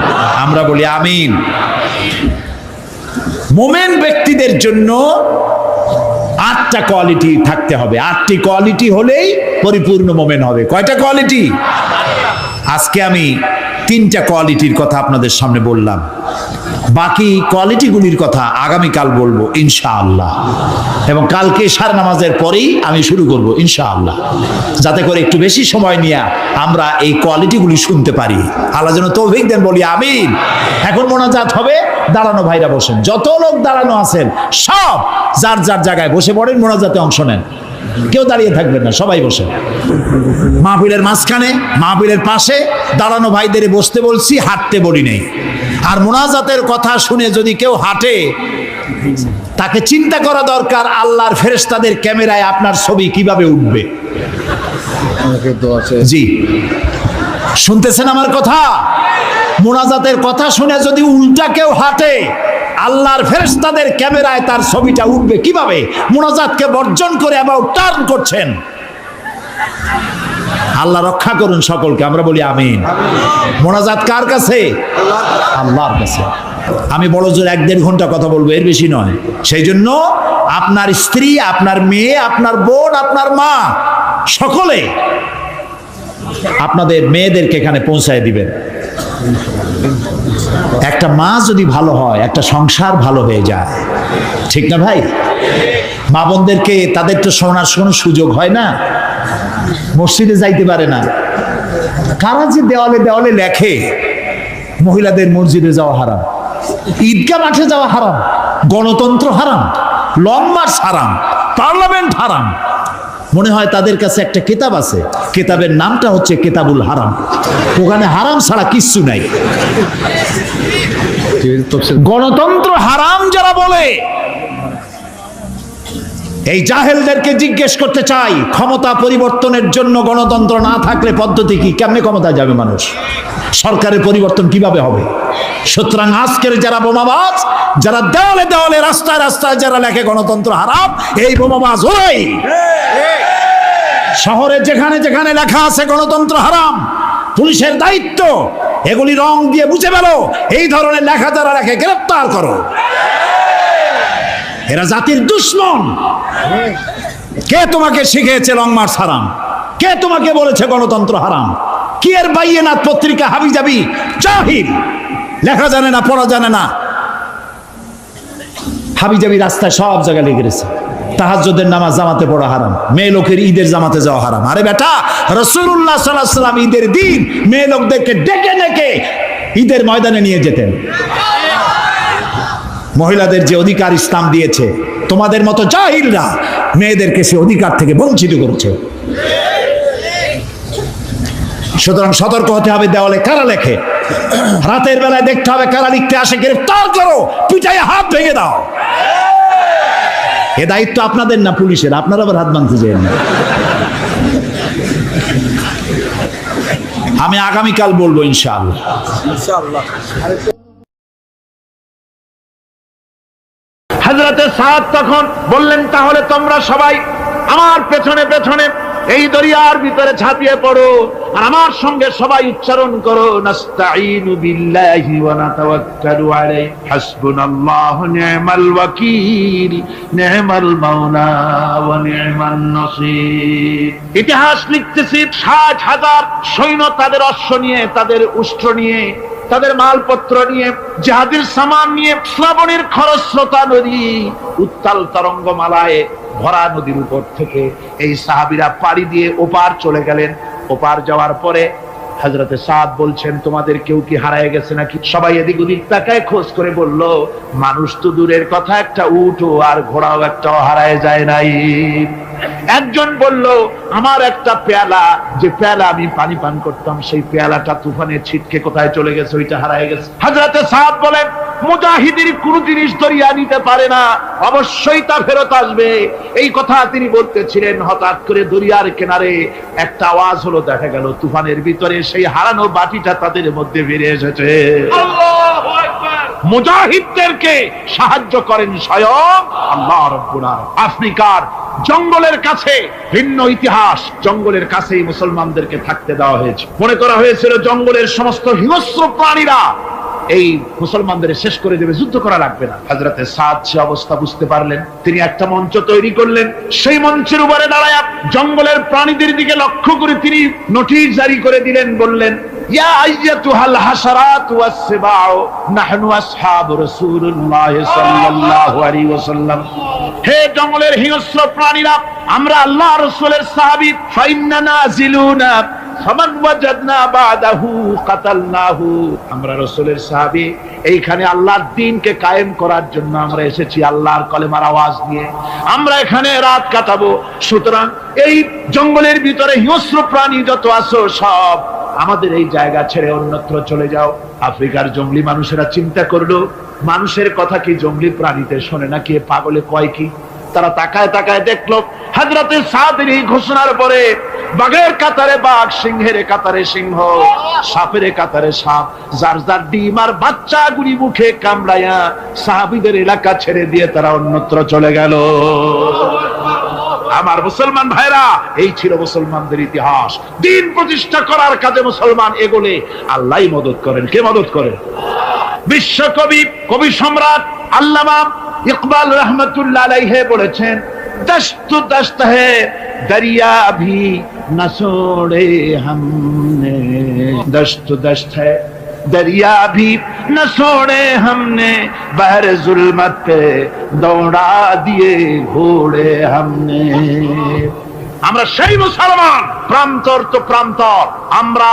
আমরা বলি আমিন। মুমিন ব্যক্তিদের জন্য 8টা কোয়ালিটি থাকতে হবে। 8টি কোয়ালিটি হলেই পরিপূর্ণ মুমিন হবে। কয়টা কোয়ালিটি? আজকে আমি 3টা কোয়ালিটির কথা আপনাদের সামনে বললাম। বাকি কোয়ালিটিগুলির কথা আগামীকাল বলবো ইনশাআল্লাহ, এবং কালকে ইশার নামাজের পরেই আমি শুরু করব ইনশাআল্লাহ, যাতে করে একটু বেশি সময় নিয়ে আমরা এই কোয়ালিটিগুলি শুনতে পারি। আল্লাহ যেন তৌফিক দেন, বলি আমিন। এখন মোনাজাত হবে, দাঁড়ানো ভাইরা বসেন, যত লোক দাঁড়ানো আছেন সব যার যার জায়গায় বসে পড়েন, মোনাজাতে অংশ নেন। কেউ দাঁড়িয়ে থাকবেন না, সবাই বসে। মাহফিলের মাঝখানে, মাহফিলের পাশে দাঁড়ানো ভাইদের বসতে বলছি, হাঁটতে বলি নেই। আর মোনাজাতের কথা শুনে যদি কেউ হাঁটে, তাকে চিন্তা করা দরকার আল্লাহর ফেরেশতাদের ক্যামেরায় আপনার ছবি কিভাবে উঠবে। জি, শুনতেছেন আমার কথা? মুনাজাতের কথা শুনে যদি উল্টা কেউ হাঁটে, আল্লাহর ফেরেশতাদের ক্যামেরায় তার ছবিটা উঠবে কিভাবে? মুনাজাতকে বর্জন করে আবার টার্ন করছেন। আল্লাহ রক্ষা করুন সকলকে, আমরা বলি আমিন। মুনাজাত কার কাছে? আল্লাহর কাছে। আমি বড় জোর 1-1.5 ঘন্টা কথা বলবো, এর বেশি নয়। সেই জন্য আপনার স্ত্রী, আপনার মেয়ে, আপনার বোন, আপনার মা, সকলে আপনাদের মেয়েদেরকে এখানে পৌঁছায় দিবেন। একটা মা যদি ভালো হয়, একটা সংসার ভালো হয়ে যায়, ঠিক না ভাই? মা বোনদেরকে তাদের তো শোনার কোনো সুযোগ হয় না, মসজিদে যাইতে পারে না। কারা যে দেওয়ালে দেওয়ালে লেখে মহিলাদের মসজিদে যাওয়া হারাম, ঈদগাহ মাঠে যাওয়া হারাম, গণতন্ত্র হারাম, লং মার্চ হারাম, পার্লামেন্ট হারাম। মনে হয় তাদের কাছে একটা কিতাব আছে, কিতাবের নামটা হচ্ছে কিতাবুল হারাম। ওখানে হারাম ছাড়া কিচ্ছু নাই। গণতন্ত্র হারাম যারা বলে, এই জাহেলদেরকে জিজ্ঞেস করতে চাই, ক্ষমতা পরিবর্তনের জন্য গণতন্ত্র না থাকলে পদ্ধতি কি? কেমনে ক্ষমতায় যাবে মানুষ? সরকারের পরিবর্তন কিভাবে হবে? সুতরাং আজকের যারা বোমাবাজ, যারা দেওয়ালে দেওয়ালে রাস্তায় রাস্তায় যারা লেখে গণতন্ত্র হারাম, এই বোমাবাজ ওরাই। শহরে যেখানে যেখানে লেখা আছে গণতন্ত্র হারাম, পুলিশের দায়িত্ব এগুলি রং দিয়ে মুছে ফেলো। এই ধরনের লেখা যারা লেখে গ্রেফতার করো। এরা জাতির দুশ্মন। কে তোমাকে শিখিয়েছে লং মার্চ হারাম? কে তোমাকে বলেছে গণতন্ত্র হারাম? কি এর বাইয়েনাত পত্রিকা হাবি যাবি জাহিল, লেখা জানে না, পড়া জানে না, হাবি যাবি রাস্তায় সব জায়গায় লিখে গেছে তাহাজ্জুদের নামাজ জামাতে পড়া হারাম, মেয়ে লোকের ঈদের জামাতে যাওয়া হারাম। আরে বেটা, রাসূলুল্লাহ সাল্লাল্লাহু আলাইহি ওয়াসাল্লাম ঈদের দিন মেয়ে লোকদেরকে ডেকে ডেকে ঈদের ময়দানে নিয়ে যেতেন। মহিলাদের যে অধিকার ইসলাম দিয়েছে, তোমাদের মতো জাহিলরা মেয়েদেরকে সে অধিকার থেকে বঞ্চিত করেছে। সুতরাং সতর্ক হতে হবে। দেওয়ালে কারা লেখে, রাতের বেলায় দেখতে হবে কারা লিখতে আসে, গ্রেফতার করো, পিটাইয়ে হাত ভেঙে দাও। এ দায়িত্ব আপনাদের না পুলিশের, আপনারা আবার হাত ভাঙতে চান না। আমি আগামীকাল বলবো ইনশাআল্লাহ। হযরতে সাদ তখন বললেন, তাহলে তোমরা সবাই আমার পেছনে পেছনে এই দরিয়ার ভিতরে ঝাঁপিয়ে পড়ো, আর আমার সঙ্গে সবাই উচ্চারণ করো, নাস্তাঈনু বিল্লাহি ওয়া নাতাওয়াক্কালু আলাইহি হাসবুনাল্লাহু নি'মাল ওয়াকিল নি'মাল মাওলা ওয়া নি'মান নাসীর। ইতিহাস লিখতেছি 60,000 সৈন্য তাদের অশ্ব নিয়ে, তাদের উষ্ট্র নিয়ে, তাদের মালপত্র নিয়ে, জাহাজের সামান নিয়ে শ্রাবণের খরস্রোতা নদী, উত্তাল তরঙ্গমালায় ভরা নদীর উপর থেকে এই সাহাবীরা পাড়ি দিয়ে ওপার চলে গেলেন। ওপার যাওয়ার পরে হযরতে সাদ বলছেন, তোমাদের কেউ কি হারায় গেছে নাকি? সবাই এদিক ওদিক তাকায় খোঁজ করে বলল, মানুষ তো দূরের কথা, একটা উট আর ঘোড়াও একটাও হারায় যায় নাই। একজন বলল, আমার একটা পেয়ালা, যে পেয়ালা আমি পানি পান করতাম, সেই পেয়ালাটা তুফানে ছিটকে কোথায় চলে গেছে, ওইটা হারায় গেছে। হযরতে সাদ বলেন, মুজাহিদের কোন জিনিস দরিয়া নিতে পারে না, অবশ্যই তা ফেরত আসবে। এই কথা তিনি বলতেছিলেন, হঠাৎ করে দরিয়ার কিনারে একটা আওয়াজ হলো, দেখা গেল তুফানের ভিতরে সেই হারানো বাটিটা তাদের মধ্যে বেরিয়ে এসেছে। আল্লাহু আকবার। মুজাহিদদেরকে সাহায্য করেন স্বয়ং আল্লাহ রাব্বুল আলামিন। আফ্রিকার জঙ্গলের কাছে ভিন্ন ইতিহাস, জঙ্গলের কাছেই মুসলমানদেরকে থাকতে দেওয়া হয়েছে। মনে করা হয়েছিল জঙ্গলের সমস্ত হিংস্র প্রাণীরা এই মুসলমানদের শেষ করে দেবে, যুদ্ধ করা লাগবে না। হযরতে সাদ সে অবস্থা বুঝতে পারলেন, তিনি একটা মঞ্চ তৈরি করলেন। সেই মঞ্চের উপরে দাঁড়ায় জঙ্গলের প্রাণীদের দিকে লক্ষ্য করে তিনি নোটিশ জারি করে দিলেন, বললেন, ইয়া আইয়াতুহাল হাশারাত ওয়াস সিবাউ নাহনু আসহাবু রাসূলুল্লাহ সাল্লাল্লাহু আলাইহি ওয়াসাল্লাম। হে জঙ্গলের হিংস্র প্রাণীরা, আমরা আল্লাহর রাসূলের সাহাবী, ফাইন্না নাজিলুনা ফামান ওয়াজাদনা বাদাহু কাতালনাহু। আমরা রাসূলের সাহাবী, এইখানে আল্লাহর দ্বীনকে কায়েম করার জন্য আমরা এসেছি, আল্লাহর কলেমার আওয়াজ নিয়ে আমরা এখানে রাত কাটাবো। সুতরাং এই জঙ্গলের ভিতরে হিংস্র প্রাণী যত আছো, সব আমাদের এই জায়গা ছেড়ে অন্যত্র চলে যাও। আফ্রিকার জঙ্গলি মানুষেরা চিন্তা করলো, মানুষের কথা কি জঙ্গলি প্রাণীতে শোনে নাকি, পাগলে কয় কি? তারা তাকায় তাকায় দেখলো হযরতে সাদের এই ঘোষণার পরে বাঘের কাতারে বাঘ, সিংহের কাতারে সিংহ, সাপের কাতারে সাপ, যার যার ডিম আর বাচ্চাগুলি মুখে কামড়ায়া সাহাবীদের এলাকা ছেড়ে দিয়ে তারা অন্যত্র চলে গেল। আমার মুসলমান ভাইরা, এই ছিল মুসলমানদের ইতিহাস। দিন প্রতিষ্ঠা করার কাজে মুসলমান এগোলে আল্লাহই মদত করেন। কে মদত করেন? বিশ্বকবি, কবি সম্রাট আল্লামা ইকবাল রহমতুল্লাহ আলাইহি বলেছেন, দশত দশত হ্যায় দরিয়া ভি না ছোড়ে हमने, दश्त दश्त है दरिया भी न छोड़े हमने, बहर जुल्मत पे दौड़ा दिए घोड़े हमने। আমরা সেই মুসলমান, প্রান্তর তো প্রান্তর, আমরা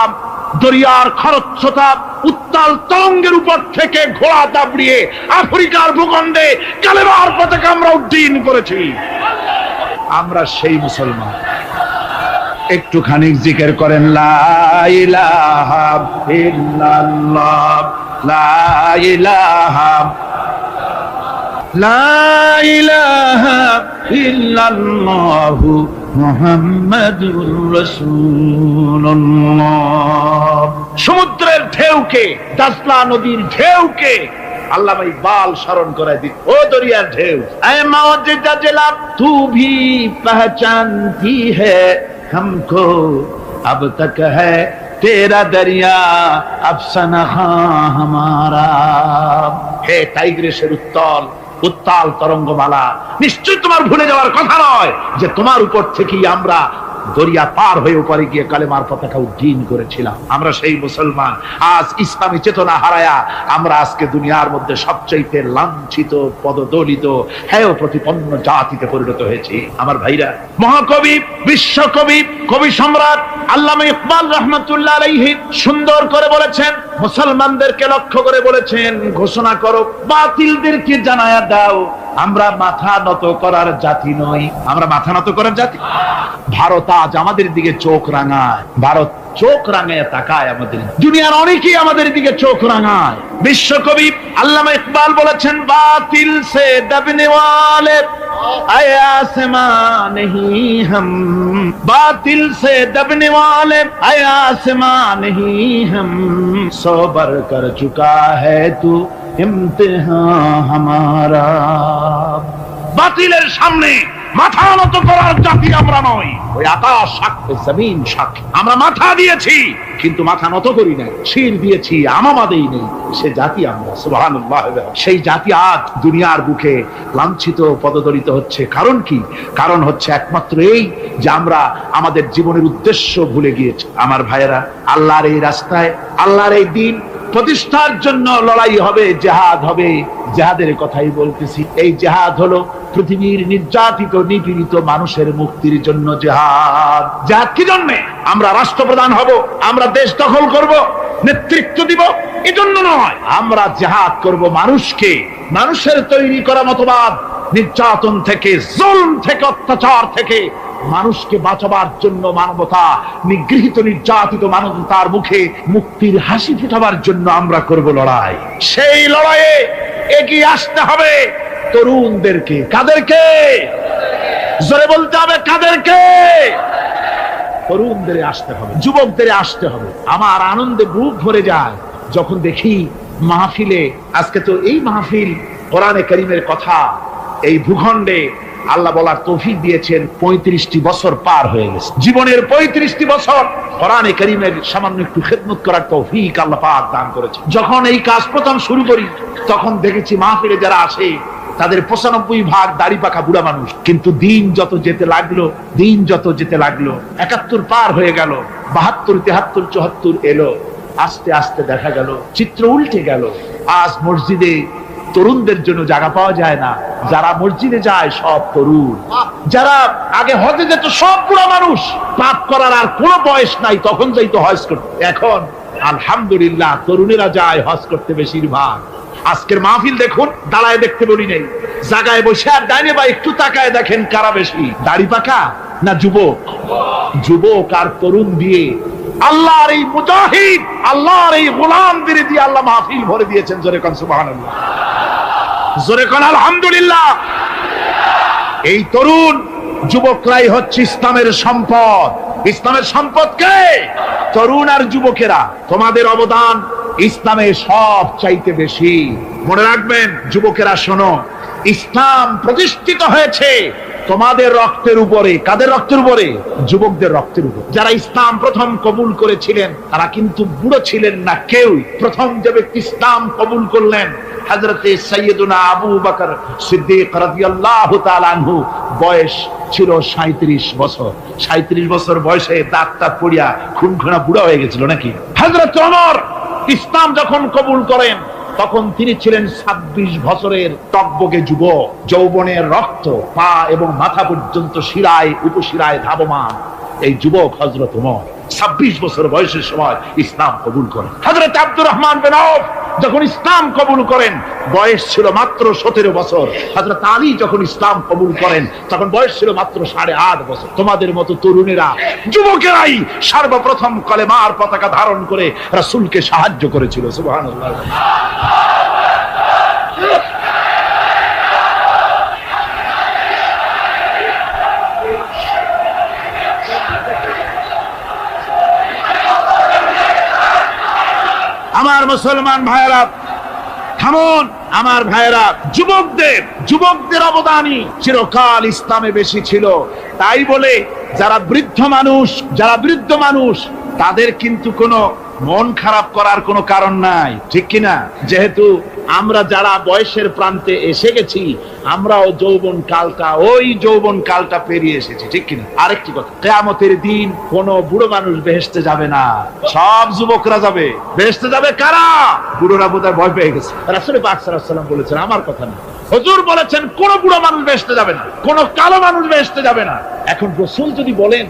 দরিয়ার খরস্রোতা উত্তাল তরঙ্গের উপর থেকে ঘোড়া দাবড়িয়ে আফ্রিকার ভূখণ্ডে কালেমার পতাকা আমরা উড্ডীন করেছি। আমরা সেই মুসলমান। একটুখানি জিকির করেন, লা ইলাহা ইল্লাল্লাহ, লা ইলাহা, লা ইলাহা ইল্লাল্লাহু মুহাম্মাদুর রাসূলুল্লাহ। সমুদ্রের ঢেউকে, দাজলা নদীর ঢেউকে আল্লামা ইকবাল স্মরণ করায় দিন, ও দরিয়ার ঢেউ, এ মওজুদা জলাব তু ভি পহচানতি হ্যায় हमको, अब तक है तेरा दरिया अफसाना हमारा। হে টাইগ্রিসের উত্তাল উত্তাল তরঙ্গমালা, নিশ্চয় তোমার ভুলে যাওয়ার কথা নয় যে তোমার উপর থেকেই আমরা দরিয়া পার হয়ে উপরে গিয়ে কালেমার পতাকা উড্ডীন করেছিলাম। আমরা সেই মুসলমান। আজ ইসলামী চেতনা হারায়া আমরা আজকে দুনিয়ার মধ্যে সবচাইতে লাঞ্ছিত, পদদলিত, হেয় প্রতিপন্ন জাতিতে পরিণত হয়েছি। আমার ভাইরা, মহাকবি, বিশ্বকবি, কবি সম্রাট আল্লামা ইকবাল রহমতুল্লাহ আলাইহি সুন্দর করে বলেছেন, মুসলমানদেরকে লক্ষ্য করে বলেছেন, ঘোষণা করো, বাতিলদেরকে জানায়া দাও, আমরা মাথা নত করার জাতি নই। আমরা মাথা নত করার জাতি। ভারত আজ আমাদের দিকে চোখ রাঙায়, ভারত চোখ রাঙায় তাকায় আমাদের, দুনিয়ার অনেকেই আমাদের দিকে চোখ রাঙায়। বিশ্বকবি আল্লামা ইকবাল বলেছেন, বাতিল সে দবনে ওয়ালে আয়া আসমান নেহি হাম, বাতিল সে দবনে ওয়ালে আয়া আসমান নেহি হাম, সবর কর চুকা হ্যায় তু ইমতিহান হামারা। বাতিলের সামনে মাথা নত করার জাতি আমরা নই। ওই আকাশ সাক্ষী, জমিন সাক্ষী, আমরা মাথা দিয়েছি কিন্তু মাথা নত করি নাই, শির দিয়েছি আমামা দেই নেই, সে জাতি আমরা। সুবহানাল্লাহ। সেই জাতি আজ দুনিয়ার বুকে লাঞ্ছিত, পদদলিত হচ্ছে। কারণ কি? কারণ হচ্ছে একমাত্র এই যে আমরা আমাদের জীবনের উদ্দেশ্য ভুলে গিয়েছি। আমার ভাইয়েরা, আল্লাহর এই রাস্তায়, আল্লাহর এই দিন প্রতিষ্ঠার জন্য লড়াই হবে, জেহাদ হবে। জেহাদের কথাই বলতেছি। এই জেহাদ হলো পৃথিবীর নির্যাতিত, নিপীড়িত মানুষের মুক্তির জন্য জেহাদ। জেহাদ কি জন্যে? আমরা রাষ্ট্রপ্রধান হব, আমরা দেশ দখল করব, নেতৃত্ব দিব, এজন্য নয়। আমরা জেহাদ করব মানুষকে, মানুষের তৈরি করা মতবাদ, নির্যাতন থেকে, জুলম থেকে, অত্যাচার থেকে মানুষকে বাঁচাবার জন্য, মানবতা নিগৃহীত, নির্যাতিত মানবতার মুখে মুক্তির হাসি ফোটাবার জন্য আমরা করব লড়াই। সেই লড়াইয়ে এগিয়ে আসতে হবে তরুণদেরকে। কাদেরকে? জোরে বলতে হবে, কাদেরকে? তরুণদের আসতে হবে, যুবকদের আসতে হবে। আমার আনন্দে বুক ভরে যায় যখন দেখি মাহফিলে, আজকে তো এই মাহফিল কোরআনে কারীমের কথা এই ভূখণ্ডে আল্লাহ বলার তৌফিক দিয়েছেন। 35টি বছর পার হয়ে গেছে, জীবনের 35টি বছর কোরআনে কারীমের সামান্য একটু খেদমত করার তৌফিক আল্লাহ পাক দান করেছে। যখন এই কাজ প্রথম শুরু করি তখন দেখেছি মাহফিলে যারা আসে তাদের 95% দাড়ি পাকা বুড়া মানুষ। কিন্তু দিন যত যেতে লাগলো, দিন যত যেতে লাগলো, 71 পার হয়ে গেল, 72, 73, 74 এলো, আস্তে আস্তে দেখা গেল চিত্র উল্টে গেল। আজ মসজিদে তরুণদের জন্য জায়গা পাওয়া যায় না। যারা মসজিদে যায় সব তরুণ, যারা আগে হজে যেত সব বুড়া মানুষ, পাপ করার আর কোনো বয়স নাই, তখন যাইতো হজ করতে। এখন আলহামদুলিল্লাহ তরুণেরা যায় হজ করতে বেশিরভাগ। আজকের মাহফিল দেখুন, দাঁড়ায় দেখতে বলি নেই, জায়গায় বসে আর ডাইনে বা একটু তাকায় দেখেন কারা বেশি, দাড়ি পাকা না যুবক? যুবক আর তরুণ দিয়ে আল্লাহর এই মুজাহিদ, আল্লাহর এই গোলামদের দিয়ে আল্লাহ মাহফিল ভরে দিয়েছেন। জোরে কোন সুবহানাল্লাহ, জোরে কোন আলহামদুলিল্লাহ। এই তরুণ যুবকরাই হচ্ছে ইসলামের সম্পদ। ইসলামের সম্পদ কে? তরুণ আর যুবকেরা। তোমাদের অবদান ইসলামে সব চাইতে বেশি। মনে রাখবেন যুবকেরা, শোনো, ইসলাম প্রতিষ্ঠিত হয়েছে তোমাদের রক্তের উপরে। কাদের রক্তের উপরে? যুবকদের রক্তের উপর। যারা ইসলাম প্রথম কবুল করেছিলেন তারা কিন্তু বুড়ো ছিলেন না কেউ। প্রথম যে ব্যক্তি ইসলাম কবুল করলেন হযরতে সাইয়্যিদুনা আবু বকর সিদ্দিক রাদিয়াল্লাহু তাআলা আনহু, বয়স ছিল 37 বছর। 37 বছর বয়সে দাঁতটা পড়িয়া খুনখুনা বুড়া হয়ে গেছিল নাকি? হযরত ওমর ইসলাম যখন কবুল করেন তখন তিনি ছিলেন 26 বছরের টকবকে যুবক। যৌবনের রক্ত পা এবং মাথা পর্যন্ত শিরায় উপশিরায় ধাবমান এই যুবক হযরত ওমর 26 বছর বয়সের সময় ইসলাম কবুল করেন। হযরত আব্দুর রহমান বিন আউফ যখন ইসলাম কবুল করেন বয়স ছিল মাত্র 17 বছর। হযরত আলী যখন ইসলাম কবুল করেন তখন বয়স ছিল মাত্র 8.5 বছর। তোমাদের মতো তরুণেরা, যুবকেরাই সর্বপ্রথম কলেমার পতাকা ধারণ করে রাসূলকে সাহায্য করেছিল। সুবহানাল্লাহ। আমার মুসলমান ভাইয়েরা থামুন। আমার ভাইয়েরা, যুবকদের অবদানই চিরকাল ইসলামে বেশি ছিল। তাই বলে যারা বৃদ্ধ মানুষ তাদের কিন্তু কোনো মন খারাপ করার কোনো কারণ নাই, ঠিক কিনা? যেহেতু আমরা যারা বয়সের প্রান্তে এসে গেছি আমরাও ওই যৌবন কালটা পেরিয়ে এসেছি, ঠিক কিনা? আরেকটি কথা, কিয়ামতের দিন কোন বুড়ো মানুষ বেহেশতে যাবে না, সব যুবকরা যাবে। বেহেশতে যাবে কারা? বুড়োরা বোধহয় ভয় পেয়ে গেছে। রাসূল পাক সাল্লাল্লাহু আলাইহি ওয়াসাল্লাম বলেছেন, আমার কথা না, হুজুর বলেছেন কোন বুড়ো মানুষ বেহেশতে যাবে না, কোন কালো মানুষ বেহেশতে যাবে না। এখন রাসূল যদি বলেন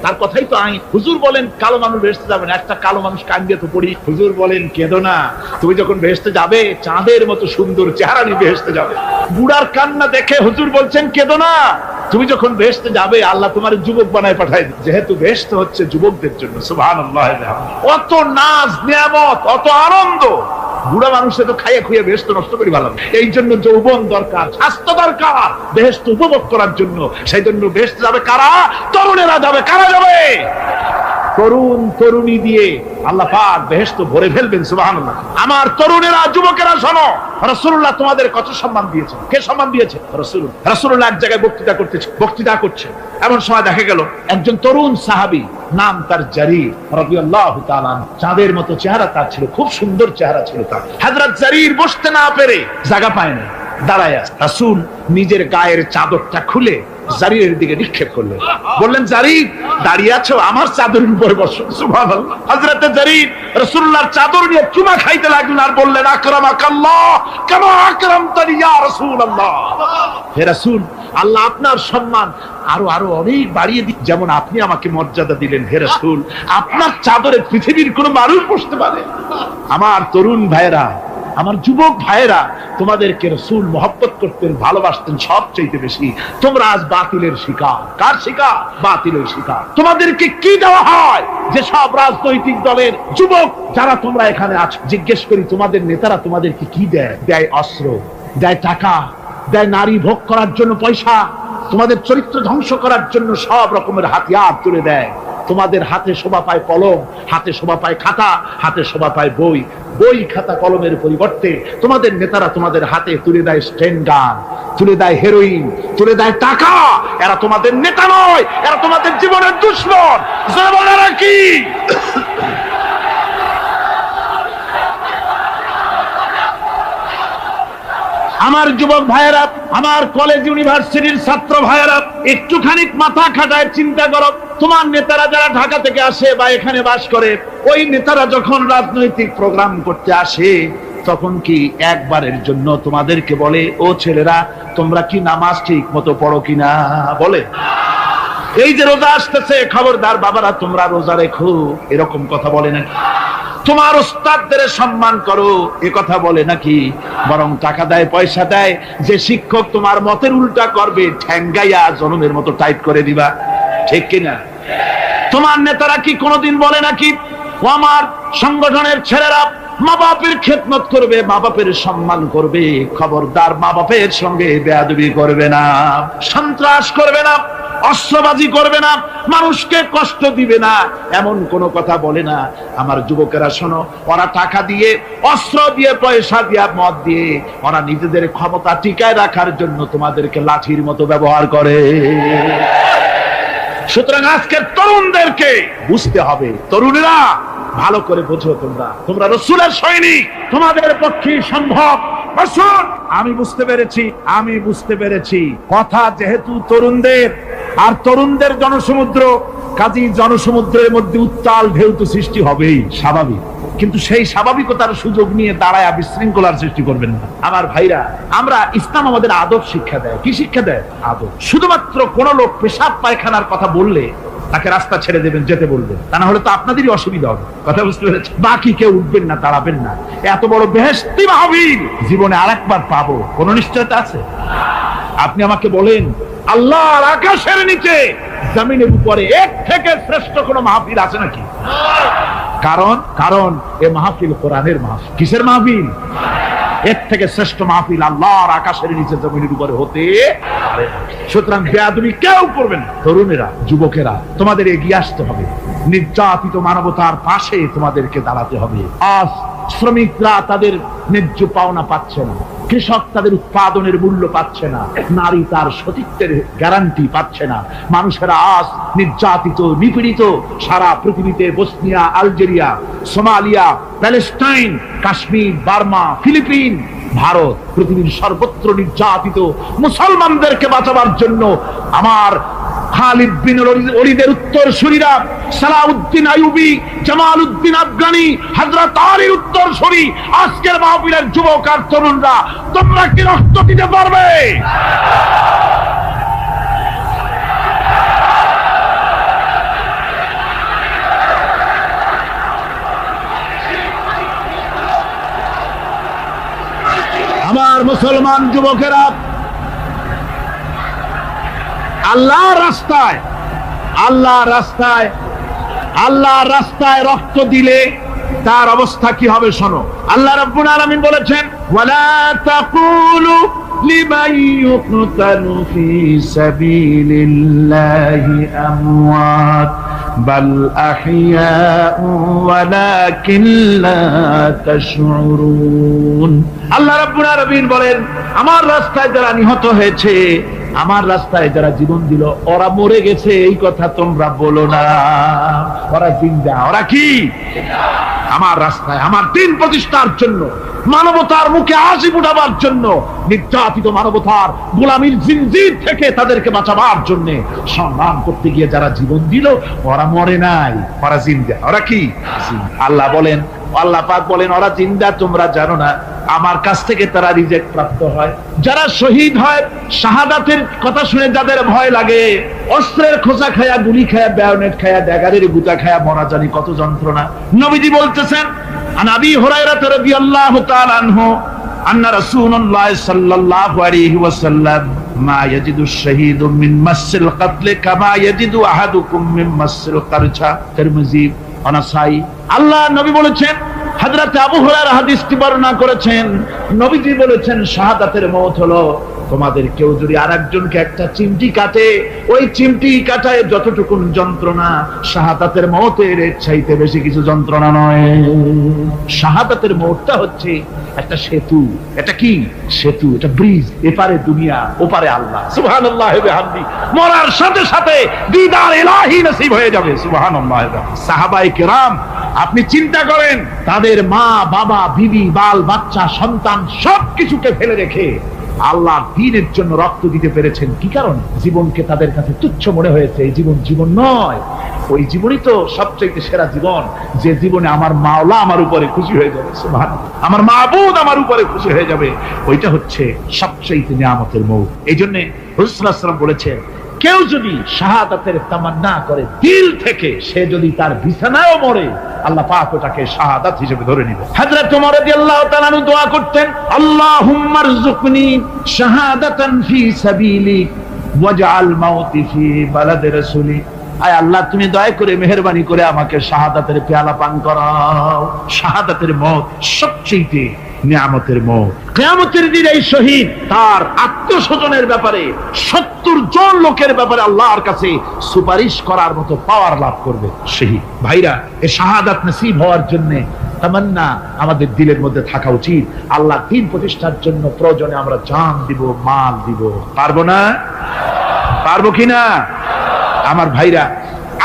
তার কথাই তো আইন। হুজুর বলেন কালো মানুষ বেহেশতে যাবে না, একটা কালো মানুষ কান্দিয়ে তো পড়ি। হুজুর বলেন কেঁদো না, তুমি যখন বেহেশতে যাবে চাঁদের মতো সুন্দর চেহারা নিয়ে বেহেশতে যাবে। বুড়ার কান্না দেখে হুজুর বলছেন কেঁদো না, তুমি যখন বেহেশতে যাবে আল্লাহ তোমার যুবক বানায় পাঠায় দিবে। যেহেতু বেহেশত হচ্ছে যুবকদের জন্য। সুবহানাল্লাহ। অত নাজ নিয়ামত, অত আনন্দ, বুড়া মানুষে তো খাইয়ে খুঁয়ে বেহেশত নষ্ট করি ভালো। এই জন্য যৌবন দরকার, স্বাস্থ্য দরকার বেহেশত উপভোগ করার জন্য। সেই জন্য বেহেশতে যাবে কারা? তরুণেরা যাবে। কারা যাবে? তরুণ তরুণী দিয়ে আল্লাহ পাক বেহেশত ভরে ফেলবেন। সুবহানাল্লাহ। আমার তরুণেরা, যুবকেরা শোনো, রাসূলুল্লাহ তোমাদের কত সম্মান দিয়েছেন। কে সম্মান দিয়েছে? রাসূলুল্লাহ এক জায়গায় বক্তৃতা করছে। এমন সময় দেখা গেল একজন তরুণ সাহাবী, নাম তার জারীর রাদিয়াল্লাহু তাআলা। চাঁদের মতো চেহারা তার ছিল, খুব সুন্দর চেহারা ছিল তার। হযরত জারীর বসতে না পেরে জায়গা পায় না, দাঁড়ায় আছে। রাসূল নিজের গায়ের চাদরটা খুলে জারীরের দিকে নিক্ষেপ করলেন, বললেন, জারীর দাঁড়িয়ে আছো, আমার চাদরের উপরে বসো। সুবহানাল্লাহ। হযরত জারীর রাসূলুল্লাহর চাদর নিয়ে চুমা খাইতে লাগলেন আর বললেন, আকরামাকাল্লাহ কামা আকরামতানি ইয়া রাসূলুল্লাহ। হে রাসূল, আল্লাহ আপনার সম্মান আরো অনেক বাড়িয়ে দিন, যেমন আপনি আমাকে মর্যাদা দিলেন। হে রাসূল, আপনার চাদরে পৃথিবীর কোন মানুষ বসতে পারে? আমার তরুণ ভাইয়েরা, আমার যুবক ভাইয়েরা, তোমাদেরকে রাসূল মহব্বত করতেন, ভালোবাসতেন সবচেয়ে বেশি। তোমরা আজ বাতিলের শিকার। কার শিকার? বাতিলের শিকার। তোমাদেরকে কি দেওয়া হয়? যে সব রাজনৈতিক দলের যুবক যারা তোমরা এখানে আছো, জিজ্ঞেস করি তোমাদের নেতারা তোমাদেরকে কি দেয়? দেয় অস্ত্র, দেয় টাকা, দেয় নারী ভোগ করার জন্য পয়সা, তোমাদের চরিত্র ধ্বংস করার জন্য সব রকমের হাতিয়ার তুলে দেয়। তোমাদের হাতে শোভা পায় কলম, হাতে শোভা পায় খাতা, হাতে শোভা পায় বই। বই খাতা কলমের পরিবর্তে তোমাদের নেতারা তোমাদের হাতে তুলে দেয় স্টেন গান, তুলে দেয় হেরোইন, তুলে দেয় টাকা। এরা তোমাদের নেতা নয়, এরা তোমাদের জীবনের দুশমন। জনগণেরা কি? আমার যুবক ভাইয়েরা, আমার কলেজ ইউনিভার্সিটির ছাত্র ভাইয়েরা, একটুখানি মাথা খাটায় চিন্তা করো। তোমার নেতারা যারা ঢাকা থেকে আসে বা এখানে বাস করে, ওই নেতারা যখন রাজনৈতিক প্রোগ্রাম করতে আসে তখন কি একবারের জন্য তোমাদেরকে বলে, ও ছেলেরা তোমরা কি নামাজ ঠিক মতো পড়ো কিনা? বলে? এই যে রোজা আসতেছে, খবরদার বাবারা তোমরা রোজা রেখো, এরকম কথা বলে নাকি? তোমার উস্তাদদের সম্মান করো, এ কথা বলে নাকি? বরং টাকা দেয়, পয়সা দেয়, যে শিক্ষক তোমার মতের উল্টা করবে ঠ্যাঙ্গাইয়া জনমের মতো টাইট করে দিবা, ঠিক কিনা? তোমার নেতারা কি কোনোদিন বলে নাকি, ও আমার সংগঠনের ছেলেরা মা বাপের খেদমত করবে, মা বাপের সম্মান করবে, খবরদার মা বাপের সঙ্গে বেয়াদবি করবে না, সন্ত্রাস করবে না, অস্ত্রবাজি করবে না, মানুষকে কষ্ট দিবে না, এমন কোন কথা বলে না। আমার যুবকেরা শোনো, ওরা টাকা দিয়ে, অস্ত্র দিয়ে, পয়সা দিয়ে, মদ দিয়ে ওরা নিজেদের ক্ষমতা টিকায় রাখার জন্য তোমাদেরকে লাঠির মতো ব্যবহার করে। সুতরাং আজকের তরুণদেরকে বুঝতে হবে, তরুণেরা ভালো করে বোঝো, তোমরা রাসূলের সৈনিক, তোমাদের পক্ষে সম্ভব। রাসূল আমি বুঝতে পেরেছি কথা যেহেতু তরুণদের, আর তরুণদের জনসমুদ্র, কাজী জনসমুদ্রের মধ্যে উত্তাল ঢেউ তো সৃষ্টি হবেই, স্বাভাবিক। কিন্তু সেই স্বাভাবিকতার সুযোগ নিয়ে দাঁড়ায় বিশৃঙ্খলার সৃষ্টি করবেন না। আমার ভাইরা, আমরা ইসলাম আমাদের আদব শিক্ষা দেয়। কি শিক্ষা দেয়? আদব। শুধুমাত্র কোন লোক পেশাব পায়খানার কথা বললে তাকে রাস্তা ছেড়ে দেবেন, যেতে বলবেন, তা না হলে তো আপনাদেরই অসুবিধা হবে। কথা বুঝতে পেরেছেন? বাকি কেউ উঠবেন না, দাঁড়াবেন না। এত বড় বেহেশতি মাহফিল জীবনে আরেকবার পাবো কোন নিশ্চয়তা আছে? আপনি আমাকে বলেন, আল্লাহর আকাশের নিচে, জমিনের উপরে এর থেকে শ্রেষ্ঠ কোন মাহফিল আছে নাকি? কারণ এ মাহফিল কোরআনের মাহফিল। কিসের মাহফিল? এর থেকে শ্রেষ্ঠ মাহফিল আল্লাহর আকাশের নিচে, জমিনের উপরে হতে পারে। সুতরাং বেয়াদবি কেউ করবেন না। তরুণেরা, যুবকেরা, তোমাদের এগিয়ে আসতে হবে। নির্যাতিত মানবতার পাশে তোমাদেরকে দাঁড়াতে হবে। আজ শ্রমিকরা তাদের ন্যায্য পাওনা পাচ্ছে না, কৃষক তাদের উৎপাদনের মূল্য পাচ্ছে না, নারী তার সতীত্বের গ্যারান্টি পাচ্ছে না। মানুষেরা আজ নির্যাতিত, নিপীড়িত। সারা পৃথিবীতে Bosnia, Algeria, Somalia, Palestine, Kashmir, Burma, Philippines, Bharat, পৃথিবীর সর্বত্র নির্যাতিত মুসলমানদেরকে বাঁচাবার জন্য আমার খালিদ বিন ওলীদের উত্তরসূরিরা, সালাউদ্দিন আইয়ুবী, জামালউদ্দিন আফগানি, হযরত আলীর উত্তরসূরি, আজকের মাহফিলের যুবক আর তরুণরা, তোমরা কি রক্ত দিতে পারবে? আমার মুসলমান যুবকেরা, আল্লাহর রাস্তায় রক্ত দিলে তার অবস্থা কি হবে শোনো। আল্লাহ রাব্বুল আলামিন বলেছেন, ওয়ালা তাকুলু লিমান ইউকতালু ফি সাবিলিল্লাহি আমওয়াত বাল আহইয়াউ ওয়ালাকিন লা তাশউরুন। আল্লাহ রাব্বুল আলামিন বলেন, আমার রাস্তায় যারা নিহত হয়েছে, আমার রাস্তায় যারা জীবন দিল, ওরা মরে গেছে এই কথা তোমরা বলো না, ওরা জিন্দা। ওরা কি? আমার রাস্তায়, আমার দিন প্রতিষ্ঠার জন্য, মানবতার মুখে হাসি ফুটাবার জন্য, নির্যাতিত মানবতার গোলামীর জিনজির থেকে তাদেরকে বাঁচাবার জন্য সংগ্রাম করতে গিয়ে যারা জীবন দিল, ওরা মরে নাই, ওরা জিন্দা। ওরা কি? আল্লাহ বলেন, আল্লাহ পাক বলেন, ওরা জিন্দা তোমরা জানো না? আমার কাছ থেকে তারা রিজেক্ট প্রাপ্ত হয়। যারা শহীদ হয়, শাহাদাতের কথা শুনে যাদের ভয় লাগে, অস্ত্রের খোঁচা খায়া, গুলি খায়া, বায়োনেট খায়া, ড্যাগারের গুতা খায়া মরা, জানি কত যন্ত্রণা। নবীজি বলতেছেন, আন আবি হুরায়রা রাদিয়াল্লাহু তাআলা আনহু আন্না রাসূলুল্লাহ সাল্লাল্লাহু আলাইহি ওয়াসাল্লাম মা ইয়াজিদু আশ-শাহীদু মিন মাসসিল কাতল কামা ইয়াজিদু আহাদুকুম মিন মাসসিল কারছা। তিরমিজি, নাসাই। আল্লাহ নবী বলেছেন, হযরত আবু হুরায়রা হাদিসটি বর্ণনা করেছেন, নবীজি বলেছেন, শাহাদাতের মওত হলো তোমাদের কেউ যদি আরেকজনকে একটা চিমটি কাটে, ওই চিমটি কাটায় যতটুকু যন্ত্রণা, শাহাদাতের মওতের চাইতে বেশি কিছু যন্ত্রণা নয়। শাহাদাতের মওতটা হচ্ছে একটা সেতু। এটা কি সেতু? এটা ব্রিজ। এপারে দুনিয়া, ওপারে আল্লাহ। সুবহানাল্লাহ ওয়া বিহামদি। মরার সাথে সাথে দিদার ইলাহি নসিব হয়ে যাবে। সুবহানাল্লাহ। সাহাবায়ে কেরাম, আপনি চিন্তা করেন, তাদের মা, বাবা, বিবি, বাল, বাচ্চা, সন্তান সবকিছুকে ফেলে রেখে আল্লাহ দ্বীনের জন্য রক্ত দিতে পেরেছেন। কি কারণে? জীবনকে তাদের কাছে তুচ্ছ মনে হয়েছে। এই জীবন জীবন নয়, ওই জীবনই তো সবচেয়ে সেরা জীবন, যে জীবনে আমার মাওলা আমার উপরে খুশি হয়ে যাবে, সুবহানাল্লাহ, আমার মাবুদ আমার উপরে খুশি হয়ে যাবে। ওইটা হচ্ছে সবচেয়ে নিয়ামতের মওত। এই জন্য রাসূলুল্লাহ সাল্লাল্লাহু আলাইহি ওয়াসাল্লাম বলেছেন, কেউ যদি শাহাদাতের তামান্না করে দিল থেকে, সে যদি তার বিছানায়ও মরে, আল্লাহ পাক ওটাকে শাহাদাত হিসেবে ধরে নেবে। হযরত ওমর রাদিয়াল্লাহু তাআলা আনহু দোয়া করতেন, আল্লাহুম্মা রযুকনি শাহাদাতান ফি সাবিলিক ওয়াজআল মাউতি ফি বালাদি রাসূলি। আয় আল্লাহ, তুমি দয়া করে মেহেরবানি করে আমাকে শাহাদাতের পেয়ালা পান করাও। শাহাদাতের মত সবচেয়ে নিয়ামতের মত। কিয়ামতের দিন এই শহীদ তার আত্মস্বজনের ব্যাপারে 70 জন লোকের ব্যাপারে আল্লাহর কাছে সুপারিশ করার মতো পাওয়ার লাভ করবে শহীদ। ভাইরা, এই শাহাদাত নসিব হওয়ার জন্য তামান্না আমাদের দিলের মধ্যে থাকা উচিত। আল্লাহ দ্বীন প্রতিষ্ঠার জন্য প্রয়োজনে আমরা জান দিব, মাল দিব। পারবো না? পারবো কিনা? আমার ভাইরা,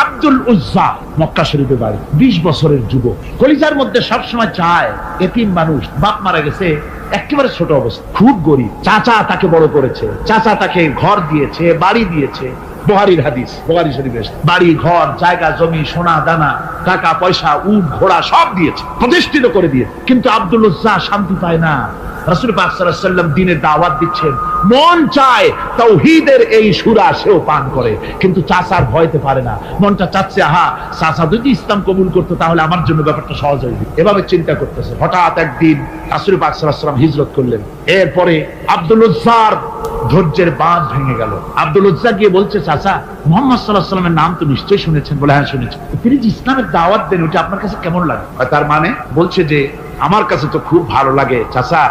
আব্দুল উজ্জা মক্কা শরীফে বাড়ি, 20 বছরের যুবক, কলিজার মধ্যে সবসময় চায় এতিম মানুষ, বাপ মারা গেছে, একেবারে ছোট অবস্থা, খুব গরিব। চাচা তাকে বড় করেছে, চাচা তাকে ঘর দিয়েছে, বাড়ি দিয়েছে। বুখারীর হাদিস, বুখারী শরীফে বাড়ি, ঘর, জায়গা, জমি, সোনা দানা, টাকা পয়সা, উট ঘোড়া সব দিয়েছে, প্রতিষ্ঠিত করে দিয়েছে। কিন্তু আব্দুল উজ্জা শান্তি পায় না। রাসূল পাক সাল্লাল্লাহু আলাইহি ওয়াসাল্লাম দ্বীনের দাওয়াত দিচ্ছেন, মন চায় তাওহীদের এই সূরা সেও পান করে, কিন্তু চাচার ভয়তে পারে না। মনটা চাচ্ছে, আহা, চাচা যদি ইসলাম কবুল করতো তাহলে আমার জন্য ব্যাপারটা সহজ হয়ে যেত। এভাবে চিন্তা করতেছে। হঠাৎ একদিন রাসূল পাক সাল্লাল্লাহু আলাইহি ওয়াসাল্লাম হিজরত করলেন। এরপরে আব্দুল উজ্জার ধৈর্যের বাঁধ ভেঙে গেল। আব্দুল উজ্জা গিয়ে বলছে, চাচা, মুহাম্মদ সাল্লাল্লাহু আলাইহি ওয়াসাল্লামের নাম তো নিশ্চয়ই শুনেছেন। বলে, হ্যাঁ শুনেছি। তিনি যে ইসলামের দাওয়াত দেন, ওটা আপনার কাছে কেমন লাগে? তার মানে বলছে যে আমার কাছে তো খুব ভালো লাগে। চাচা,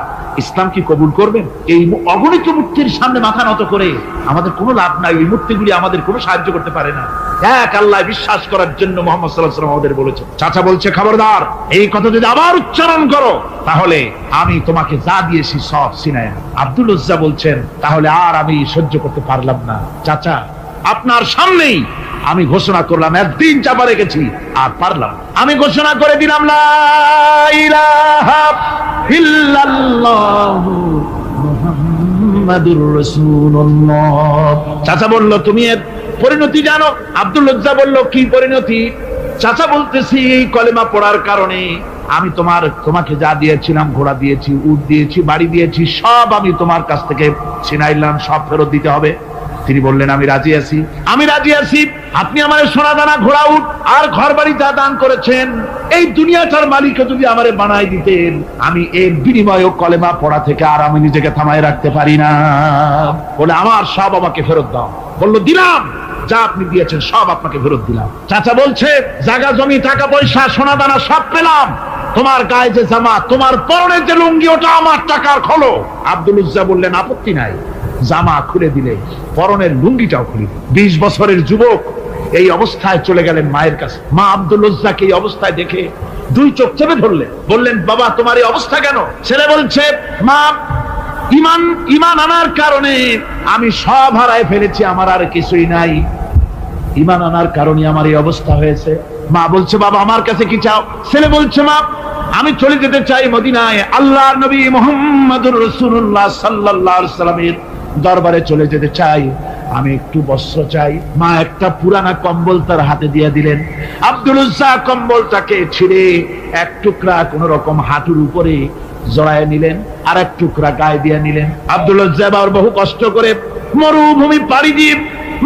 ইসলাম কি কবুল করবেন? এই অগণিত মূর্তির সামনে মাথা নত করে আমাদের কোনো লাভ নাই। ওই মূর্তিগুলি আমাদের কোনো সাহায্য করতে পারে না। এক আল্লাহ বিশ্বাস করার জন্য মুহাম্মদ সাল্লাল্লাহু আলাইহি ওয়াসাল্লাম আমাদের বলেছে। চাচা বলছে, খবরদার, এই কথা যদি আবার উচ্চারণ করো তাহলে আমি তোমাকে যা দিয়েছি সব ছিনায়। আব্দুল উজ্জা বলছেন, তাহলে আর আমি সহ্য করতে পারলাম না। চাচা, আপনার সামনেই আমি ঘোষণা করলাম, একদিন চাপা রেখেছি, আর পারলাম। আমি ঘোষণা করে দিলাম, লা ইলাহা ইল্লাল্লাহু মুহাম্মাদুর রাসূলুল্লাহ। চাচা বলল, তুমি এর পরিণতি জানো? আব্দুল উজ্জা বলল, কি পরিণতি? চাচা বলতেছি, এই কলেমা পড়ার কারণে আমি তোমাকে যা দিয়েছিলাম, ঘোড়া দিয়েছি, উট দিয়েছি, বাড়ি দিয়েছি, সব আমি তোমার কাছ থেকে ছিনাইলাম, সব ফেরত দিতে হবে। তিনি বললেন, আমি রাজি আছি, আমি রাজি আছি। আপনি আমার সোনা দানা, ঘোড়া, উট আর ঘর বাড়ি যা দান করেছেন, এই দুনিয়াটার মালিক যদি আমারে বানাই দিতেন, আমি এর বিনিময়ে কলেমা পড়া থেকে আর আমি নিজেকে থামায় রাখতে পারি না। বলে, আমার সব আমাকে ফেরত দাও। বললো, দিলাম, যা আপনি দিয়েছেন সব আপনাকে ফেরত দিলাম। চাচা বলছে, জায়গা জমি, টাকা পয়সা, সোনা দানা সব পেলাম, তোমার গায়ে যে জামা, তোমার পরনের যে লুঙ্গি, ওটা আমার টাকার খোলো। আব্দুল উজ্জা বললেন, আপত্তি নাই। জামা খুলে দিলে, পরনের লুঙ্গিটাও খুলে দিল। 20 বছরের যুবক এই অবস্থায় চলে গেলেন মায়ের কাছে। মা আব্দুল উজ্জাকে এই অবস্থায় দেখে 2 চোখ চেপে ধরলেন। বললেন, বাবা, তোমার এই অবস্থা কেন? ছেলে বলছে, মা, ইমান আনার কারণে আমি সব হারায় ফেলেছি, আমার আর কিছুই নাই। ইমান আনার কারণে আমার এই অবস্থা হয়েছে। মা বলছে, বাবা, আমার কাছে কি চাও? ছেলে বলছে, মা, আমি চলে যেতে চাই মদিনায়, আল্লাহ নবী মুহাম্মদুর রাসূলুল্লাহ সাল্লাল্লাহু আলাইহি ওয়াসাল্লামের দরবারে চলে যেতে চাই, আমি একটু বস্ত্র চাই। মা একটা পুরানা কম্বল তার হাতে দিয়ে দিলেন। আব্দুল উজ্জা কম্বলটাকে ছিঁড়ে এক টুকরা কোন রকম হাঁটুর উপরে জড়ায় নিলেন, আর এক টুকরা গায়ে দিয়ে নিলেন। আব্দুল উজ্জা আবার বহু কষ্ট করে মরুভূমি পাড়ি দিয়ে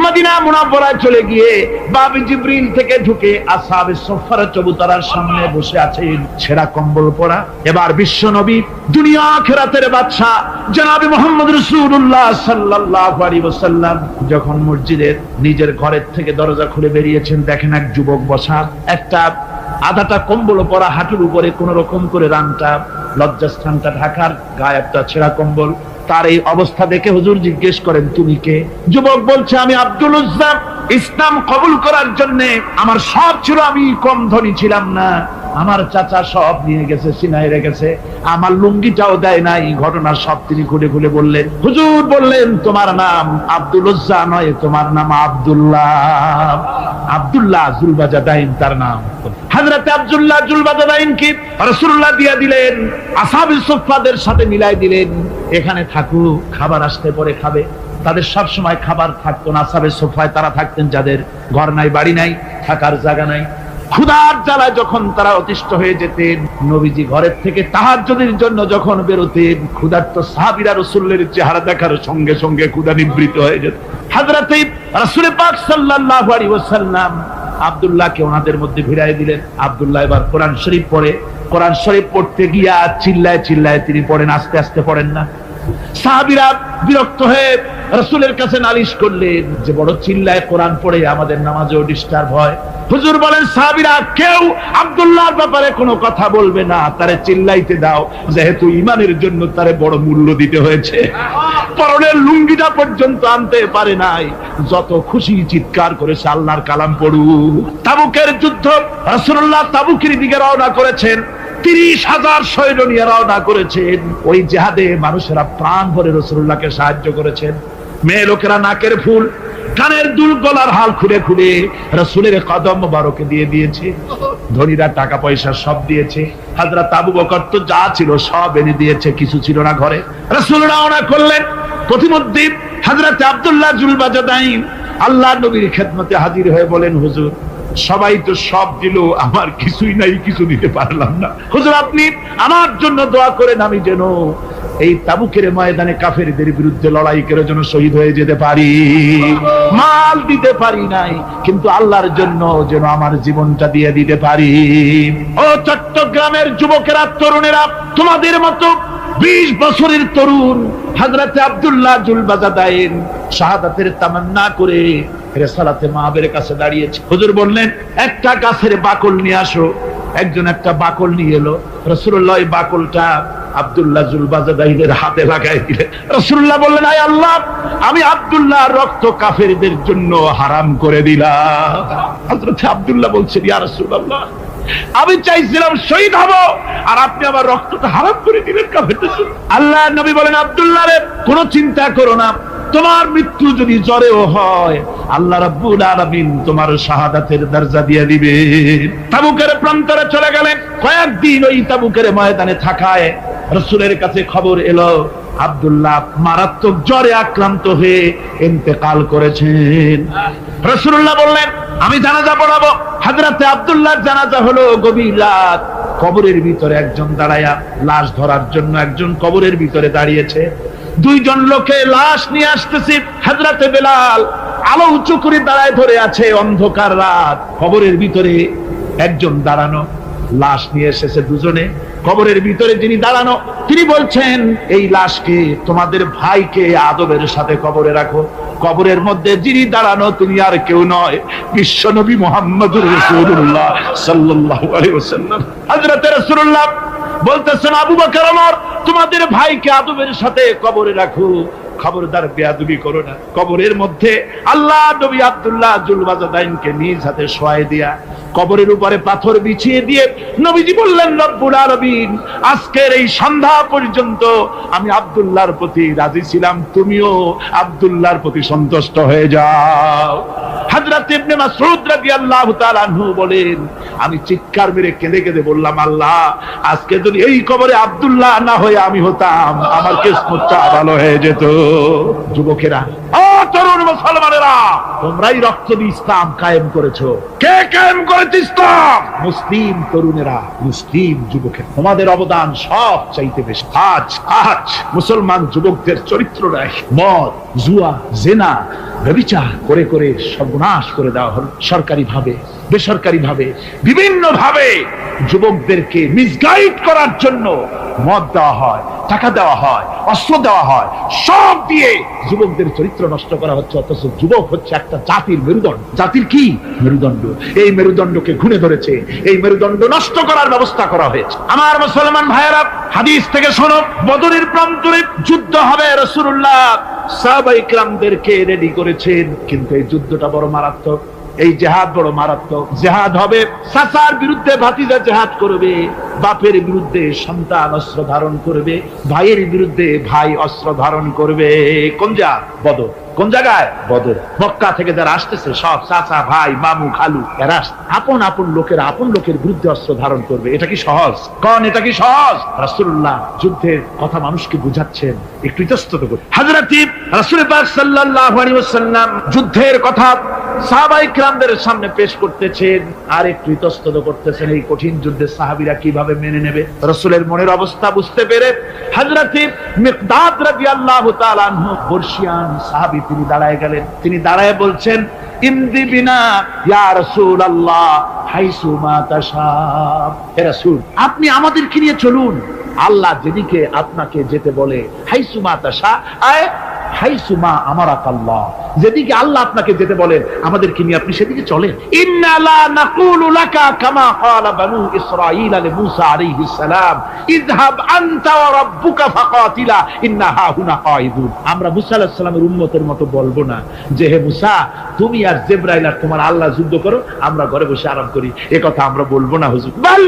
মদিনা মুনাওয়ারায় চলে গিয়ে বাব জিবরিল থেকে ঢুকে আসহাবে সুফফার চবুতরার সামনে বসে আছেন, ছেঁড়া কম্বল পরা। এবার বিশ্ব নবী, দুনিয়া আখিরাতের বাদশা জনাবে মুহাম্মদ রাসূলুল্লাহ সাল্লাল্লাহু আলাইহি ওয়াসাল্লাম যখন মসজিদের নিজের ঘরের থেকে দরজা খুলে বেরিয়েছেন, দেখেন এক যুবক বসা, একটা আধাটা কম্বল পরা, হাঁটুর উপরে কোন রকম করে রানটা, লজ্জাস্থানটা ঢাকার, গায়ে একটা ছেঁড়া কম্বল। তার এই অবস্থা দেখে হুজুর জিজ্ঞেস করেন, তুমি কে? যুবক বলছে, আমি আব্দুল উজ্জা। ইসলাম কবুল করার জন্য আমার সব ছিল, আমি কম ধনী ছিলাম না, আমার চাচা সব নিয়ে গেছে, সিনায় রেখেছে, আমার লুঙ্গিটাও দেয় নাই। ঘটনা সব তিনি খুলে খুলে বললেন। হুজুর বললেন, তোমার নাম আব্দুল উজ্জা নয়, তোমার নাম আব্দুল্লাহ। আব্দুল্লাহ জুলবাজাদাইন তার নাম। হযরত আব্দুল্লাহ জুলবাজাদাইন কি রাসূলুল্লাহ দিয়া দিলেন, আসহাবে সুফফাদের সাথে মিলাই দিলেন, এখানে থাকো, খাবার আসতে পরে খাবে। তাদের সব সময় খাবার থাকতো না। আসহাবে সুফফায় তারা থাকতেন যাদের ঘর নাই, বাড়ি নাই, থাকার জায়গা নাই। ক্ষুধার জ্বালায় যখন তারা অতিষ্ঠ হয়ে যেতেন, নবীজি ঘরের থেকে তাহাজ্জুদের জন্য যখন বেরোতেন, ক্ষুধার্ত সাহাবীরা রাসূলের চেহারা দেখার সঙ্গে সঙ্গে ক্ষুধা নিবৃত্ত হয়ে যেত। হযরত রাসূল পাক সাল্লাল্লাহু আলাইহি ওয়াসাল্লাম আব্দুল্লাহকে ওনাদের মধ্যে ভিড়ায় দিলেন। আব্দুল্লাহ এবার কোরআন শরীফ পড়ে। কোরআন শরীফ পড়তে গিয়া চিল্লায় চিল্লায় তিনি পড়েন, আস্তে আস্তে পড়েন না। সাহাবীরা বিরক্ত হয়ে রাসূলের কাছে নালিশ করলেন যে বড় চিল্লায় কোরআন পড়ে আমাদের নামাজেও ডিস্টার্ব হয়। হুজুর বলেন সাহাবীরা কেউ আব্দুল্লাহর ব্যাপারে কোনো কথা বলবে না, তারে চিল্লাইতে দাও, যেহেতু ঈমানের জন্য তারে বড় মূল্য দিতে হয়েছে। পরনের লুঙ্গিটা পর্যন্ত আনতে পারে নাই, যত খুশি চিৎকার করেছে আল্লাহর কালাম পড়ু। তাবুকের যুদ্ধ, রাসূলুল্লাহ তাবুকের দিকে রওনা করেছেন, 30,000 সৈন্য নিয়ে রওনা করেছেন। ওই জিহাদে মানুষেরা প্রাণ ভরে রাসূলুল্লাহকে সাহায্য করেছেন। মেয়ে লোকেরা নাকের ফুল, কানের দুল, গলার হাল খুলে খুলে রাসূলের কদম মোবারকে দিয়ে দিয়েছে। ধনীরা টাকা পয়সা সব দিয়েছে। হযরত আবু বকর তো যা ছিল সব এনে দিয়েছে, কিছু ছিল না ঘরে। রাসূল রওনা করলেন। প্রতিমধ্যে হযরত আব্দুল্লাহ জুলবাজাদাইন আল্লাহর নবীর খেদমতে হাজির হয়ে বলেন, হুজুর সবাই তো সব দিল, আমার কিছুই নাই, কিছু দিতে পারলাম না। হুজুর আপনি আমার জন্য দোয়া করেন, আমি যেন এই তাবুকের ময়দানে কাফেরদের বিরুদ্ধে লড়াই করে যেন শহীদ হয়ে যেতে পারি। মাল দিতে পারি নাই, কিন্তু আল্লাহর জন্য যেন আমার জীবনটা দিয়ে দিতে পারি। ও চট্টগ্রামের যুবকেরা, তরুণেরা, তোমাদের মতো 20 বছরের তরুণ হযরত আব্দুল্লাহ জুলবাজাদাইন শাহাদাতের তামান্না করে রিসালাতে মাহবের কাছে দাঁড়িয়েছে। হুজুর বললেন একটা গাছের বাকল নিয়ে আসো। একজন একটা বাকল নিয়ে এলো। রাসূলুল্লাহ এই বাকলটা আব্দুল্লাহ জুলবাজাদাইনের হাতে লাগাই দিলেন। রাসূলুল্লাহ বললেন, আয় আল্লাহ, আমি আব্দুল্লাহর রক্ত কাফেরদের জন্য হারাম করে দিলাম। হযরত আব্দুল্লাহ বলছেন, ইয়া রাসূলুল্লাহ, আমি চাইছিলাম শহীদ হব, আর আপনি আমার রক্তটা হারাম করে দিলেন কাফেরদের জন্য। আল্লাহ নবী বলেন, আব্দুল্লাহ রে, কোনো চিন্তা করো না, তোমার মৃত্যু যদি জ্বরেও হয় আল্লাহ রাব্বুল আলামিন তোমার শাহাদাতের দরজা দিয়ে দিবে। তাবুকের প্রান্তরে চলে গেলেন। কয়েকদিন ওই তাবুকের ময়দানে থাকায় রাসূলের কাছে খবর এলো আব্দুল্লাহ মারাত্মক জ্বরে আক্রান্ত হয়ে ইন্তেকাল করেছেন। রাসূলুল্লাহ বললেন, আমি জানাজা পড়াবো। হযরতে আব্দুল্লাহর জানাজা হলো গভীর রাত। কবরের ভিতরে একজন দাঁড়ায়া লাশ ধরার জন্য একজন কবরের ভিতরে দাঁড়িয়েছে। 2 জন লোকে লাশ নিয়ে আসতেছে। হযরতে বেলাল আলো উঁচু করে দাঁড়ায় ধরে আছে। অন্ধকার রাত, কবরের ভিতরে একজন দাঁড়ানো, লাশ নিয়ে এসেছে 2 জনে। কবরের ভিতরে যিনি দাঁড়ানো তিনি বলছেন, এই লাশকে তোমাদের ভাইকে আদবের সাথে কবরে রাখো। কবরের মধ্যে যিনি দাঁড়ানো তিনি আর কেউ নয়, বিশ্বনবী মুহাম্মদুর রাসূলুল্লাহ সাল্লাল্লাহু আলাইহি ওয়াসাল্লাম। হযরত রাসূলুল্লাহ বলতেছেন, আবু বকর ওমর, তোমাদের ভাইকে আদবের সাথে কবরে রাখো, খবরদার বেয়াদবি করো না। কবরের মধ্যে আল্লাহ নবী আব্দুল্লাহ জুলবাজাদাইনকে নিজ হাতে শোয়ায় দিয়া কবরের উপরে পাথর বিছিয়ে দিয়ে নবীজি বললেন, রব্বুল আলামিন, আজকের এই সন্ধ্যা পর্যন্ত আমি আব্দুল্লাহর প্রতি রাজি ছিলাম, তুমিও আব্দুল্লাহর প্রতি সন্তুষ্ট হয়ে যাও। হযরত ইবনে মাসউদ রাদিয়াল্লাহু তাআলা আনহু বলেন, আমি চিৎকার মেরে কেঁদে কেঁদে বললাম, আল্লাহ, আজকে যদি এই কবরে আব্দুল্লাহ না হয়ে আমি হতাম, আমার কিসমতটা ভালো হয়ে যেত। যুবকেরা, ও তরুণ মুসলমানেরা, তোমরাই রক্ত দিয়ে ইসলাম কায়েম করেছো। কে কায়েম করেছে ইসলাম? মুসলিম তরুণেরা, মুসলিম যুবকেরা। তোমাদের অবদান সব চাইতে বেশি। আজ মুসলমান যুবকদের চরিত্র নাই। মদ, জুয়া, জেনা, ব্যভিচার করে করে সর্বনাশ করে দেওয়া হলো। সরকারি ভাবে, বেসরকারি ভাবে, বিভিন্ন ভাবে যুবকদেরকে মিসগাইড করার জন্য মদ দেওয়া হয়, টাকা দেওয়া হয়, অস্ত্র দেওয়া হয়, সব দিয়ে যুবকদের চরিত্র নষ্ট করা হচ্ছে। অথচ যুবক হচ্ছে একটা জাতির মেরুদণ্ড। জাতির কি মেরুদণ্ড? এই মেরুদণ্ডকে ঘুরে ধরেছে, এই মেরুদণ্ড নষ্ট করার ব্যবস্থা করা হয়েছে। আমার মুসলমান ভাইয়েরা, হাদিস থেকে শোনো, বদরের প্রান্তরে যুদ্ধ হবে। রাসূলুল্লাহ সাহাবায়ে কিরামদেরকে রেডি করেছেন, কিন্তু এই যুদ্ধটা বড় মারাত্মক। এই জিহাদ বড় মারাত্মক। জিহাদ হবে, চাচার বিরুদ্ধে ভাতিজা জিহাদ করবে, বাপের বিরুদ্ধে সন্তান অস্ত্র ধারণ করবে, ভাইয়ের বিরুদ্ধে ভাই অস্ত্র ধারণ করবে। কোন জায়গা? বদর। কোন জায়গায়? বদর। মক্কা থেকে যারা আসতেছে সব চাচা, ভাই, মামু, খালু, এরা আপন আপন লোকের বিরুদ্ধে অস্ত্র ধারণ করবে। এটা কি সহজ? কোন এটা কি সহজ? রাসূলুল্লাহ যুদ্ধের কথা মানুষকে বুঝাচ্ছেন, একটু ইতস্তত করুন। হযরত রাসূল পাক সাল্লাল্লাহু আলাইহি ওয়াসাল্লাম যুদ্ধের কথা সাহাবায়ে কিরামদের সামনে পেশ করতেছেন আর একটু ইতস্তত করতেছেন। এই কঠিন যুদ্ধে সাহাবীরা কিভাবে মেনে নেবে? রাসূলের মনের অবস্থা বুঝতে পেরে হযরত মিকদাদ রাদিয়াল্লাহু তাআলা আনহু বর্ষিয়ান সাহাবী তিনি দাঁড়ায় গেলেন। তিনি দাঁড়ায় বলছেন, ইমদি বিনা ইয়া রাসূলুল্লাহ হাইসু মা তাশা। হে রাসূল, আপনি আমাদেরকে নিয়ে চলুন আল্লাহ যেদিকে আপনাকে যেতে বলে। হাইসু মা তাশা আয় হাইসু মা আমারাকাল্লাহ, যেদিকে আল্লাহ আপনাকে যেতে বলেন আমাদেরকে নিয়ে আপনি সেদিকে চলেন। ইন্না লা নাকুলু লাকা কামা ক্বালা বানু ইসরাঈল লিমূসা আলাইহিস সালাম ইযহাব আনতা ওয়া রাব্বুকা ফাকাতিলা ইন্না হাহুনা কাঈদুন। আমরা মুসা আলাইহিস সালামের উম্মতের মতো বলবো না যে হে মুসা তুমি আর জিবরাইল আর তোমার আল্লাহ যুদ্ধ করো, আমরা ঘরে বসে আরাম করি, এ কথা আমরা বলবো না হুজুর। বাল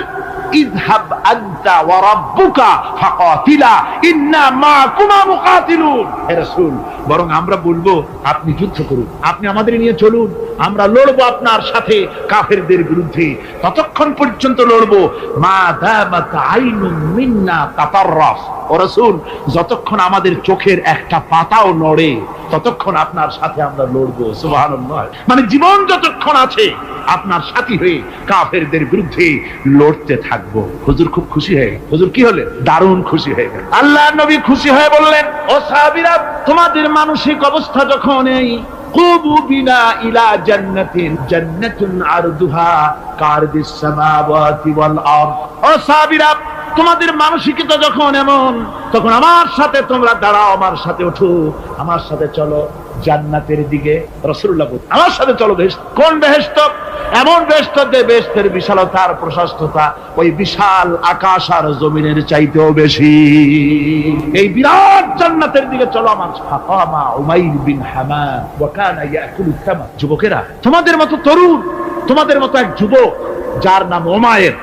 ইযহাব আনতা ওয়া রাব্বুকা ফাকাতিলা ইন্না মাআকুমা মুকাতিলুন। হে রাসূল, বরং আমরা বলবো আপনি যুদ্ধ করুন, আপনি আমাদের নিয়ে চলুন, আমরা লড়বো আপনার সাথে কাফেরদের বিরুদ্ধে। ততক্ষণ পর্যন্ত লড়বো মা দামাত আইনুন মিন্না তাতাররাফ। ও রাসূল, যতক্ষণ আমাদের চোখের একটা পাতাও নড়ে ততক্ষণ আপনার সাথে আমরা লড়বো। সুবহানাল্লাহ। মানে জীবন যতক্ষণ আছে আপনার সাথী হয়ে কাফেরদের বিরুদ্ধে লড়তে থাকবো। হুজুর খুব খুশি হয়ে, হুজুর কি হলেন? দারুণ খুশি হয়ে গেলেন। আল্লাহ নবী খুশি হয়ে বললেন, ও সাহাবীরা, তোমাদের মানসিক অবস্থা যখন এই কুবু বিনা ইলা জান্নাতিন জান্নাতুন আরদুহা কারদিস সামাওয়াতি ওয়াল আরদ। ও সাহাবীরা, তোমাদের মানসিকতা যখন এমন, তখন আমার সাথে তোমরা দাঁড়াও, আমার সাথে ওঠো, আমার সাথে চলো জান্নাতের দিকে। রাসূলুল্লাহ বলেন, আমার সাথে চলো বেহেশত। কোন বেহেশত? এমন বেহেশত যে বেহেশতের বিশালতা আর প্রশস্ততা ওই বিশাল আকাশ আর জমিনের চাইতেও বেশি। এই বিরাট জান্নাতের দিকে চলো আমার সাথে। ফাকামা উমাইর বিন হামাম ওয়া কানা ইয়াকুলু তামার। যুবকেরা, তোমাদের মতো তরুণ, তোমাদের মতো এক যুবক যার নাম উমাইর,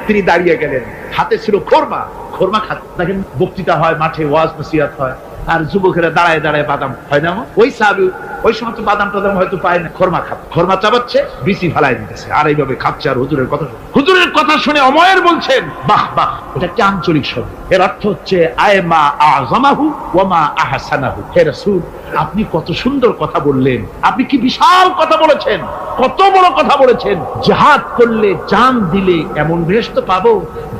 তিনি দাঁড়িয়ে গেলেন, হাতে ছিল খোরমা, খোরমা খাচ্ছে। দেখেন বক্তৃতা হয়, মাঠে ওয়াজ নসিহত হয়, আর যুবকেরা দাঁড়ায় দাঁড়ায় বাদাম হয় না, ওই সাহাবী ওই সময় তো বাদাম টাদাম হয়তো পায় না, খোরমা খাচ্ছে, খোরমা চাবাচ্ছে, বিচি ফালাই দিতেছে, আর এইভাবে খাচ্ছে আর হুজুরের কথা শুনে। হুজুরের কথা শুনে উমাইর বলছেন, বাহ বাহ, এটা কি আঞ্চলিক শব্দ, এর অর্থ হচ্ছে আয়মা আযমাহু ওয়া মা আহসানাহু। হে রাসূল, আপনি কত সুন্দর কথা বললেন, আপনি কি বিশাল কথা বলেছেন, কত বড় কথা বলেছেন। জিহাদ করলে, জান দিলে এমন বেহেশত পাবো,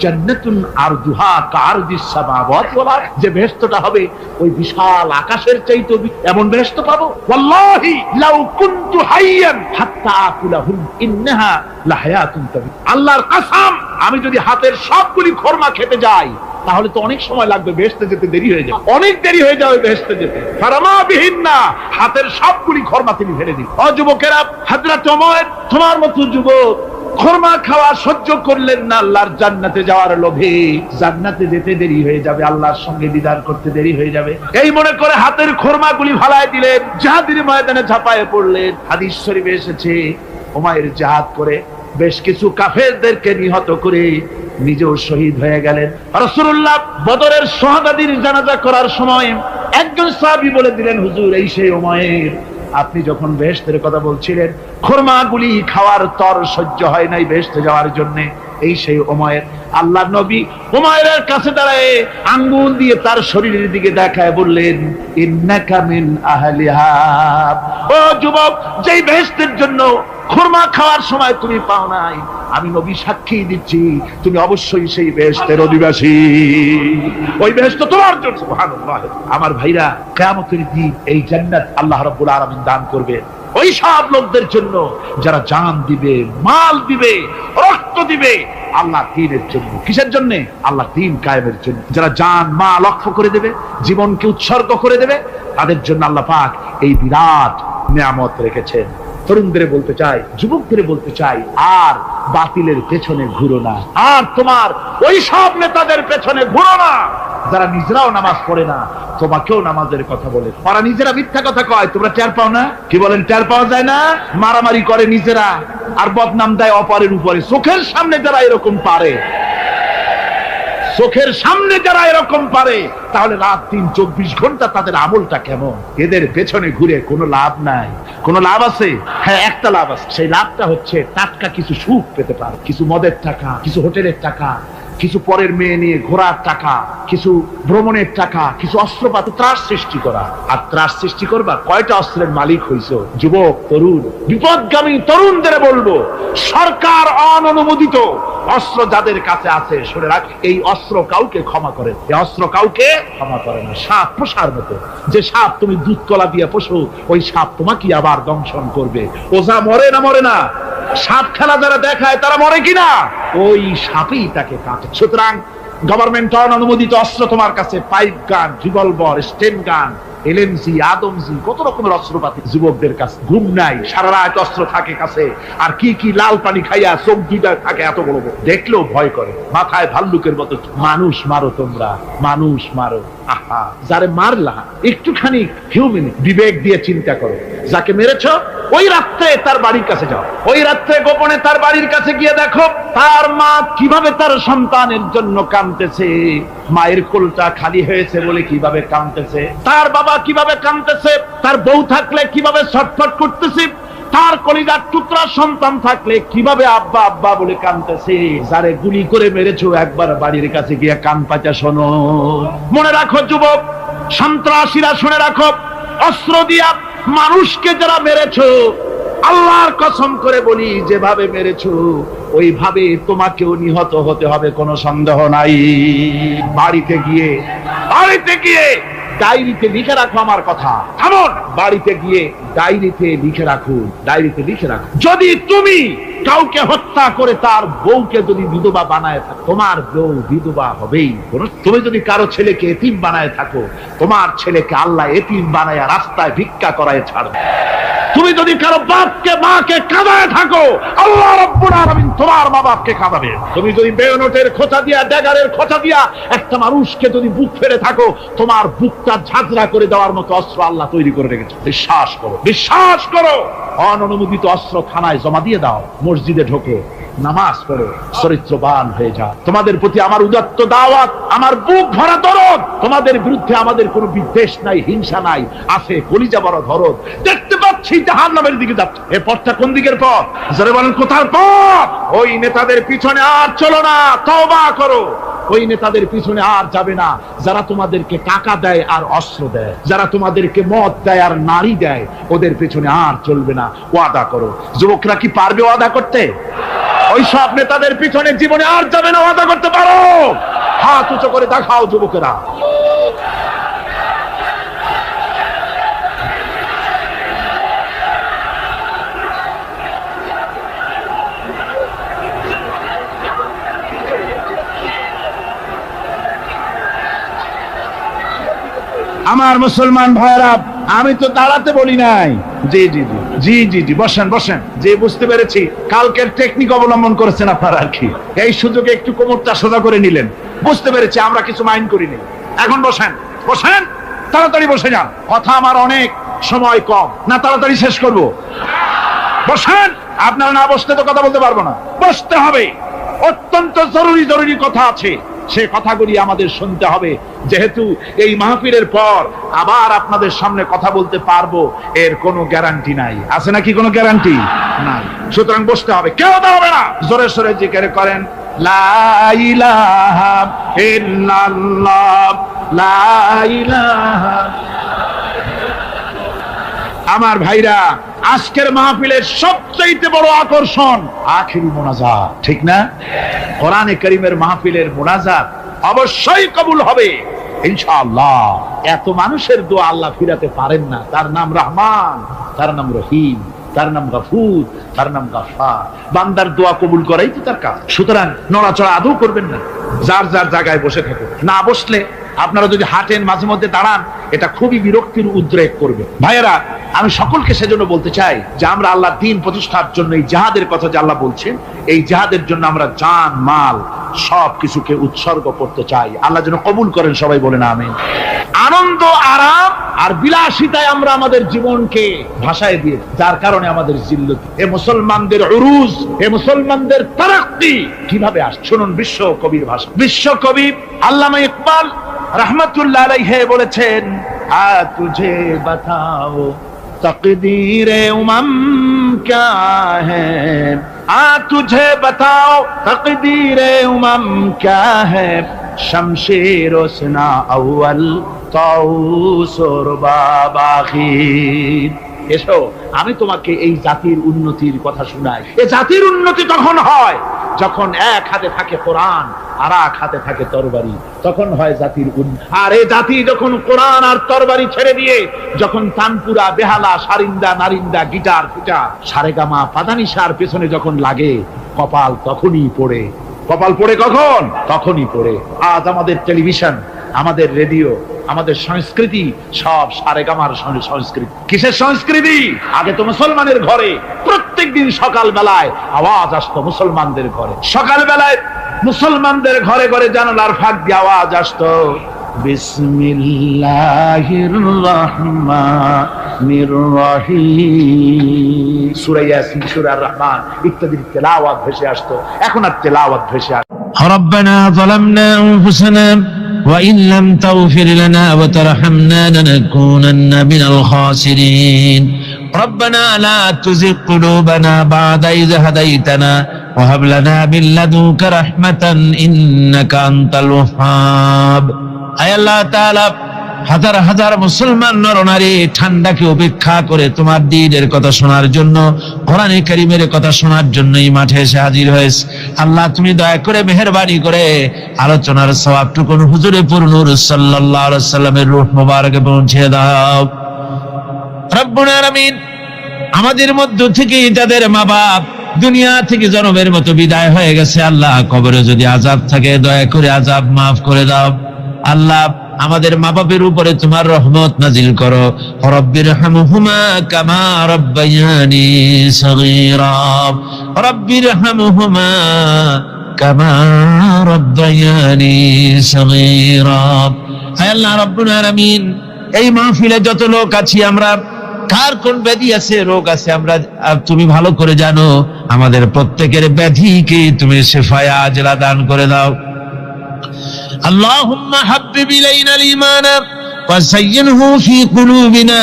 জান্নাতুন আরদুহা কারদিস সামাওয়াতি ওয়াল আরদ, যে বেহেশতটা হবে ওই বিশাল আকাশের চাইতে এমন বেহেশত পাবো। ওয়াল্লাহি লাউ কুনতু হাইয়ান হাত্তা আকুলাহুম ইন্নাহা লাহায়াতুন তাবি। আল্লাহর কসম, আমি যদি হাতের সবগুলি খোরমা খেতে যাই তাহলে তো অনেক সময় লাগবে, বেহেশতে যেতে দেরি হয়ে যাবে, অনেক দেরি হয়ে যাবে বেহেশতে যেতে। ফারামা বিহিন্না, হাতের সবগুলি খোরমা তিনি ফেলে দিন। ও যুবকেরা, হযরত ওমর তোমার মতো যুবক খোরমা খাওয়া সহ্য করলেন না আল্লাহর জান্নাতে যাওয়ার লোভে। জান্নাতে যেতে দেরি হয়ে যাবে, আল্লাহর সঙ্গে দিদার করতে দেরি হয়ে যাবে, এই মনে করে হাতের খোরমাগুলি ফালায় দিলেন, জিহাদের ময়দানে ঝাঁপায়ে পড়লেন। হাদিস শরীফে এসেছে, উমাইর জিহাদ করে বেশ কিছু কাফেরদেরকে নিহত করে নিজেও শহীদ হয়ে গেলেন। রাসূলুল্লাহ বদরের শাহাদাতের জানাজা করার সময় একজন সাহাবী বলে দিলেন, হুজুর এই সেই উমাইর, আপনি যখন বেহেশতের কথা বলছিলেন, খোরমাগুলি খাওয়ার তর সহ্য হয় নাই বেহেশতে যাওয়ার জন্য, এই সেই উমাইর। আল্লাহর নবী উমাইরের কাছে দাঁড়ায় আঙ্গুল দিয়ে তার শরীরের দিকে দেখায় বললেন, ইন্নাকা মিন আহলিহা। ও যুবক, যেই বেহেশতের জন্য খোরমা খাওয়ার সময় তুমি পাও নাই, আমি নবী সাক্ষী দিচ্ছি তুমি অবশ্যই সেই বেহেশতের অধিবাসী, ওই বেহেশত তোমার জন্য। সুবহানাল্লাহ। আমার ভাইরা, কিয়ামতের দিন এই জান্নাত আল্লাহ রাব্বুল আলামিন দান করবে ওই সব লোকদের জন্য যারা জান দিবে, মাল দিবে, রক্ত দিবে আল্লাহ দ্বীনের জন্য। কিসের জন্য? আল্লাহ দ্বীন কায়েমের জন্য। যারা জান মাল লক্ষ্য করে দেবে, জীবনকে উৎসর্গ করে দেবে, তাদের জন্য আল্লাহ পাক এই বিরাট নিয়ামত রেখেছেন। তরুণদের বলতে চাই, যুবকদের বলতে চাই, আর বাতিলের পেছনে ঘুরো না, আর তোমার ওই সব নেতাদের পেছনে ঘুরো না যারা নিজেরাও নামাজ পড়ে না, তোমাকেও নামাজের কথা বলে। ওরা নিজেরা মিথ্যা কথা কয়, তোমরা টের পাও না? কি বলেন, টের পাওয়া যায় না? মারামারি করে নিজেরা আর বদনাম দেয় অপরের উপরে। চোখের সামনে যারা এরকম পারে, চোখের সামনে যারা এরকম পারে, তাহলে রাত দিন 24 ঘন্টা তাদের আমলটা কেমন? এদের পেছনে ঘুরে কোনো লাভ নাই। কোনো লাভ আছে? হ্যাঁ, একটা লাভ আছে। সেই লাভটা হচ্ছে টাটকা কিছু সুখ পেতে পারো, কিছু মদের টাকা, কিছু হোটেলের টাকা, কিছু পরের মেয়ে নিয়ে ঘোরার টাকা, কিছু ভ্রমণের টাকা, কিছু অস্ত্রপাতি, ত্রাস সৃষ্টি করা। আর ত্রাস সৃষ্টি করবা, কয়টা অস্ত্রের মালিক হইছো? যুবক, তরুণ, বিপদগামী তরুণদের বলবো, সরকার অননুমোদিত অস্ত্র যাদের কাছে আছে, শুনে রাখ, এই অস্ত্র কাউকে ক্ষমা করে, এই অস্ত্র কাউকে ক্ষমা করে না। সাপ পোষার মতো, যে সাপ তুমি দুধ কলা দিয়ে পোষো, ওই সাপ তোমাকে আবার দংশন করবে। ওঝা মরে না মরে না? সাপ খেলা যারা দেখায় তারা মরে কিনা? ওই সাপই তাকে কাটে। সুতরাং গভর্নমেন্ট অনুমোদিত অস্ত্র তোমার কাছে, পাইপ গান, রিভলভার, স্টেন গান, এলএমজি, আদমজি, কত রকমের অস্ত্রপাতি যুবকদের কাছে। ঘুম নাই, সারা রাত অস্ত্র থাকে কাছে, আর কি কি লাল পানি খাইয়া চোখ দুইটা থাকে এত বড় বড়, দেখলেও ভয় করে, মাথায় ভাল্লুকের মতো। মানুষ মারো তোমরা, মানুষ মারো। আহা, যারে মারলা একটুখানি হিউম্যান বিবেক দিয়ে চিন্তা করো। যাকে মেরেছ ওই রাত্রে তার বাড়ির কাছে যাও, ওই রাত্রে গোপনে তার বাড়ির কাছে গিয়ে দেখো তার মা কিভাবে তার সন্তানের জন্য কাঁদতেছে, মায়ের কোলটা খালি হয়েছে বলে কিভাবে কাঁদতেছে, তার বাবা কিভাবে কাঁদতেছে, তার বউ থাকলে কিভাবে ছটফট করতেছে, তার কলিজার টুকরা সন্তান থাকলে কিভাবে আব্বা আব্বা বলে কাঁদতেছে। যারে গুলি করে মেরেছো একবার বাড়ির কাছে গিয়ে কান পাচা শোনো। মনে রাখো যুবক, সন্ত্রাসীরা, শুনে রাখো, অস্ত্র দিয়া মানুষকে যারা মেরেছো, আল্লাহর কসম করে বলি, যেভাবে মেরেছো ওইভাবে তোমাকেও নিহত হতে হবে, কোনো সন্দেহ নাই। বাড়িতে গিয়ে ডায়েরিতে লিখে রাখো আমার কথা। এমন বাড়িতে গিয়ে ডায়েরিতে লিখে রাখো, ডায়েরিতে লিখে রাখো, যদি তুমি কাউকে হত্যা করে তার বউকে যদি বিধবা বানায় থাকো, তোমার বউ বিধবা হবেই। তুমি যদি কারো ছেলেকে এতিম বানায় থাকো, তোমার ছেলেকে আল্লাহ এতিম বানায় রাস্তায় ভিক্ষা করায় ছাড়বে। তুমি যদি কারো বাপকে মাকে কাঁদায় থাকো, আল্লাহ রাব্বুল আলামিন তোমার মা বাপকে কাঁদাবে। তুমি যদি বেয়নটের খোঁচা দিয়া, ড্যাগারের খোঁচা দিয়া একটা মানুষকে যদি বুক ফেরে থাকো, তোমার বুকটা ঝাঁঝরা করে দেওয়ার মতো অস্ত্র আল্লাহ তৈরি করে রেখেছে। বিশ্বাস করো, বিশ্বাস করো। অননুমোদিত অস্ত্র থানায় জমা দিয়ে দাও, মসজিদে ঢোকো, নামাজ পড়ো, চরিত্রবান হয়ে যাও। তোমাদের প্রতি আমার উদাত্ত দাওয়াত, আমার বুক ভরা দরদ। তোমাদের বিরুদ্ধে আমাদের কোনো বিদ্বেষ নাই, হিংসা নাই, আছে কলিজা বড় দরদ। দেখতে পাচ্ছি জাহান্নামের দিকে যাচ্ছে। এই পথটা কোন দিকের পথ? যারা বলেন কোথার পথ? ওই নেতাদের পিছনে আর চলো না, তওবা করো। ওই নেতাদের পিছনে আর যাবে না যারা তোমাদেরকে টাকা দেয় আর অস্ত্র দেয়, যারা তোমাদেরকে মদ দেয় আর নারী দেয়, ওদের পিছনে আর চলবে না। ওয়াদা করো। যুবকরা কি পারবে ওয়াদা করতে? ওই সব নেতাদের পিছনে জীবনে আর যাবে না। ওয়াদা করতে পারো? হাত উঁচু করে দেখাও যুবকেরা। আমার মুসলমান ভাইরা, আমি তো দাঁড়াতে বলি নাই। জি জি জি জি জি জি বসেন বসেন। যে বুঝতে পেরেছি কালকের টেকনিক অবলম্বন করেছেন আপনারা আর কি। এই সুযোগে একটু কোমরটা সোজা করে নিলেন। বুঝতে পেরেছি, আমরা কিছু মাইন্ড করিনি। এখন বসেন, বসেন, তাড়াতাড়ি বসে যান। কথা আমার অনেক, সময় কম, না তাড়াতাড়ি শেষ করব। বসেন। আপনারা না বসতে তো কথা বলতে পারবো না, বসতে হবে। অত্যন্ত জরুরি জরুরি কথা আছে, সে কথাগুলি আমাদের শুনতে হবে। যেহেতু এই মাহফিলের পর আবার আপনাদের সামনে কথা বলতে পারবো, এর কোনো গ্যারান্টি নাই। আছে নাকি কোনো গ্যারান্টি? নাই। সুতরাং বসতে হবে, কেউ দাঁড়াবে না। জোরে সোরে জিকির করেন, লা ইলাহা ইল্লাল্লাহ, লা ইলাহা। আমার ভাইরা, আজকের মাহফিলের সবচেয়ে বড় আকর্ষণ আখিরি মোনাজাত, ঠিক না? কোরআনে কারীমের মাহফিলের মোনাজাত অবশ্যই কবুল হবে ইনশাআল্লাহ। এত মানুষের দোয়া আল্লাহ ফিরাতে পারেন না। তার নাম রহমান, তার নাম রহিম, তার নাম গফুর, তার নাম গাফফার। বান্দার দোয়া কবুল করাই তো তার কাজ। সুতরাং নড়াচড়া আদৌ করবেন না, যার যার জায়গায় বসে থাকুন। না বসলে আপনারা যদি হাঁটেন, মাঝে মধ্যে দাঁড়ান, এটা খুবই বিরক্তির উদ্রেক করবে। ভাইয়েরা, আমি সকলকে সেজন্য বলতে চাই যে আমরা আল্লাহর দ্বীন প্রতিষ্ঠার জন্য এই জিহাদের কথা যে আল্লাহ বলছেন, এই জিহাদের জন্য আমরা জান মাল সব কিছুকে উৎসর্গ করতে চাই। আল্লাহ যেন কবুল করেন, সবাই বলেন আমিন। আনন্দ, আরাম আর বিলাসিতায় আমরা আমাদের জীবনকে ভাসায় দিয়ে, যার কারণে আমাদের জিল্লত। এ মুসলমানদের উরুজ, এ মুসলমানদের তারাক্কি কিভাবে আসে শুনুন। বিশ্ব কবির ভাষা, বিশ্ব কবি আল্লামা ইকবাল रहमतुल्लाह अलैहि বলেছেন, আ তুঝে বাতাও তকদীরে উমম क्या है, तुझे बताओ तकदीरे उमम क्या है, शमशेर ओसना अव्वल ताऊस और बाबाखीर। এসো আমি তোমাকে এই জাতির উন্নতির কথা শোনাই। এই জাতির উন্নতি তখন হয় যখন এক হাতে থাকে কোরআন আর এক হাতে থাকে তরবারি, তখন হয় জাতির উন্নতি। আর এই জাতি যখন কোরআন আর তরবারি ছেড়ে দিয়ে যখন তানপুরা, বেহালা, সারিন্দা, নারিন্দা, গিটার, ফিটার, সারেগামা, পাদানিসার পেছনে যখন লাগে, কপাল তখনই পড়ে। কপাল পড়ে কখন? তখনই পড়ে। আজ আমাদের টেলিভিশন, আমাদের রেডিও, আমাদের সংস্কৃতি সব সারেগামার সংস্কৃতি। কিসের সংস্কৃতি? আগে তো মুসলমানের ঘরে প্রত্যেক দিন সকাল বেলায় আওয়াজ আসতো মুসলমানদের ঘরে। সকাল বেলায় মুসলমানদের ঘরে ঘরে জানালার ফাঁক দিয়ে আওয়াজ আসতো, বিসমিল্লাহির রহমানির রহিম, সূরা ইয়াসিন, সূরা রহমান ইত্যাদি তেলাওয়াত ভেসে আসতো। এখন আর তেলাওয়াত ভেসে আসে। ربنا ظلمنا أنفسنا وإن لم تغفر لنا وترحمنا لنكونن من الخاسرين ربنا لا تزغ قلوبنا بعد إذ هديتنا وهب لنا من لدنك رحمة إنك أنت الوهاب। আয় আল্লাহ তাআলা, হাজার হাজার মুসলমান নরনারী ঠান্ডাকে উপেক্ষা করে তোমার দ্বীনের কথা শোনার জন্য, কোরআনে কারীমের কথা শোনার জন্য এই মাঠে এসে হাজির হয়েছে। আল্লাহ তুমি দয়া করে মেহেরবানি করে আলোচনার সওয়াবটুকুন হুজুরে পুরনূর সাল্লাল্লাহু আলাইহি সাল্লামের রূহ মোবারকে পৌঁছে দাও। রব্বুল আলামিন, আমাদের মধ্য থেকে যাদের মা বাপ দুনিয়া থেকে জনমের মতো বিদায় হয়ে গেছে, আল্লাহ কবরে যদি আযাব থাকে দয়া করে আযাব মাফ করে দাও। আল্লাহ আমাদের মা বাপের উপরে তোমার রহমত নাজিল করো। রব্বিরহামহুমা কামা রাব্বায়ানি সগীরা, রব্বিরহামহুমা কামা রাব্বায়ানি সগীরা। হে আল্লাহ রাব্বুল আলামিন, এই মাহফিলে যত লোক আছি আমরা, কার কোন ব্যাধি আছে, রোগ আছে, আমরা তুমি ভালো করে জানো। আমাদের প্রত্যেকের ব্যাধিকে তুমি শিফায়ে আজলা দান করে দাও। اللهم حبب إلينا الإيمان وزينه في قلوبنا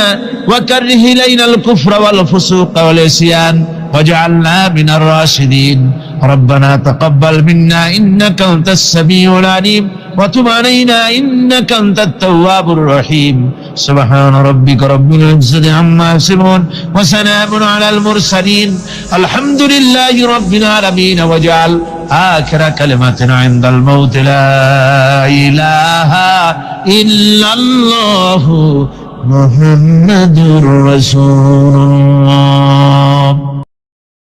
وكره إلينا الكفر والفسوق والعصيان واجعلنا من الراشدين ربنا تقبل منا إنك أنت السميع العليم وتب علينا إنك أنت التواب الرحيم سبحان ربك رب العزة عما يصفون وسلام على المرسلين الحمد لله رب العالمين واجعل آخر كلمتنا عند الموت لا إله إلا الله محمد رسول الله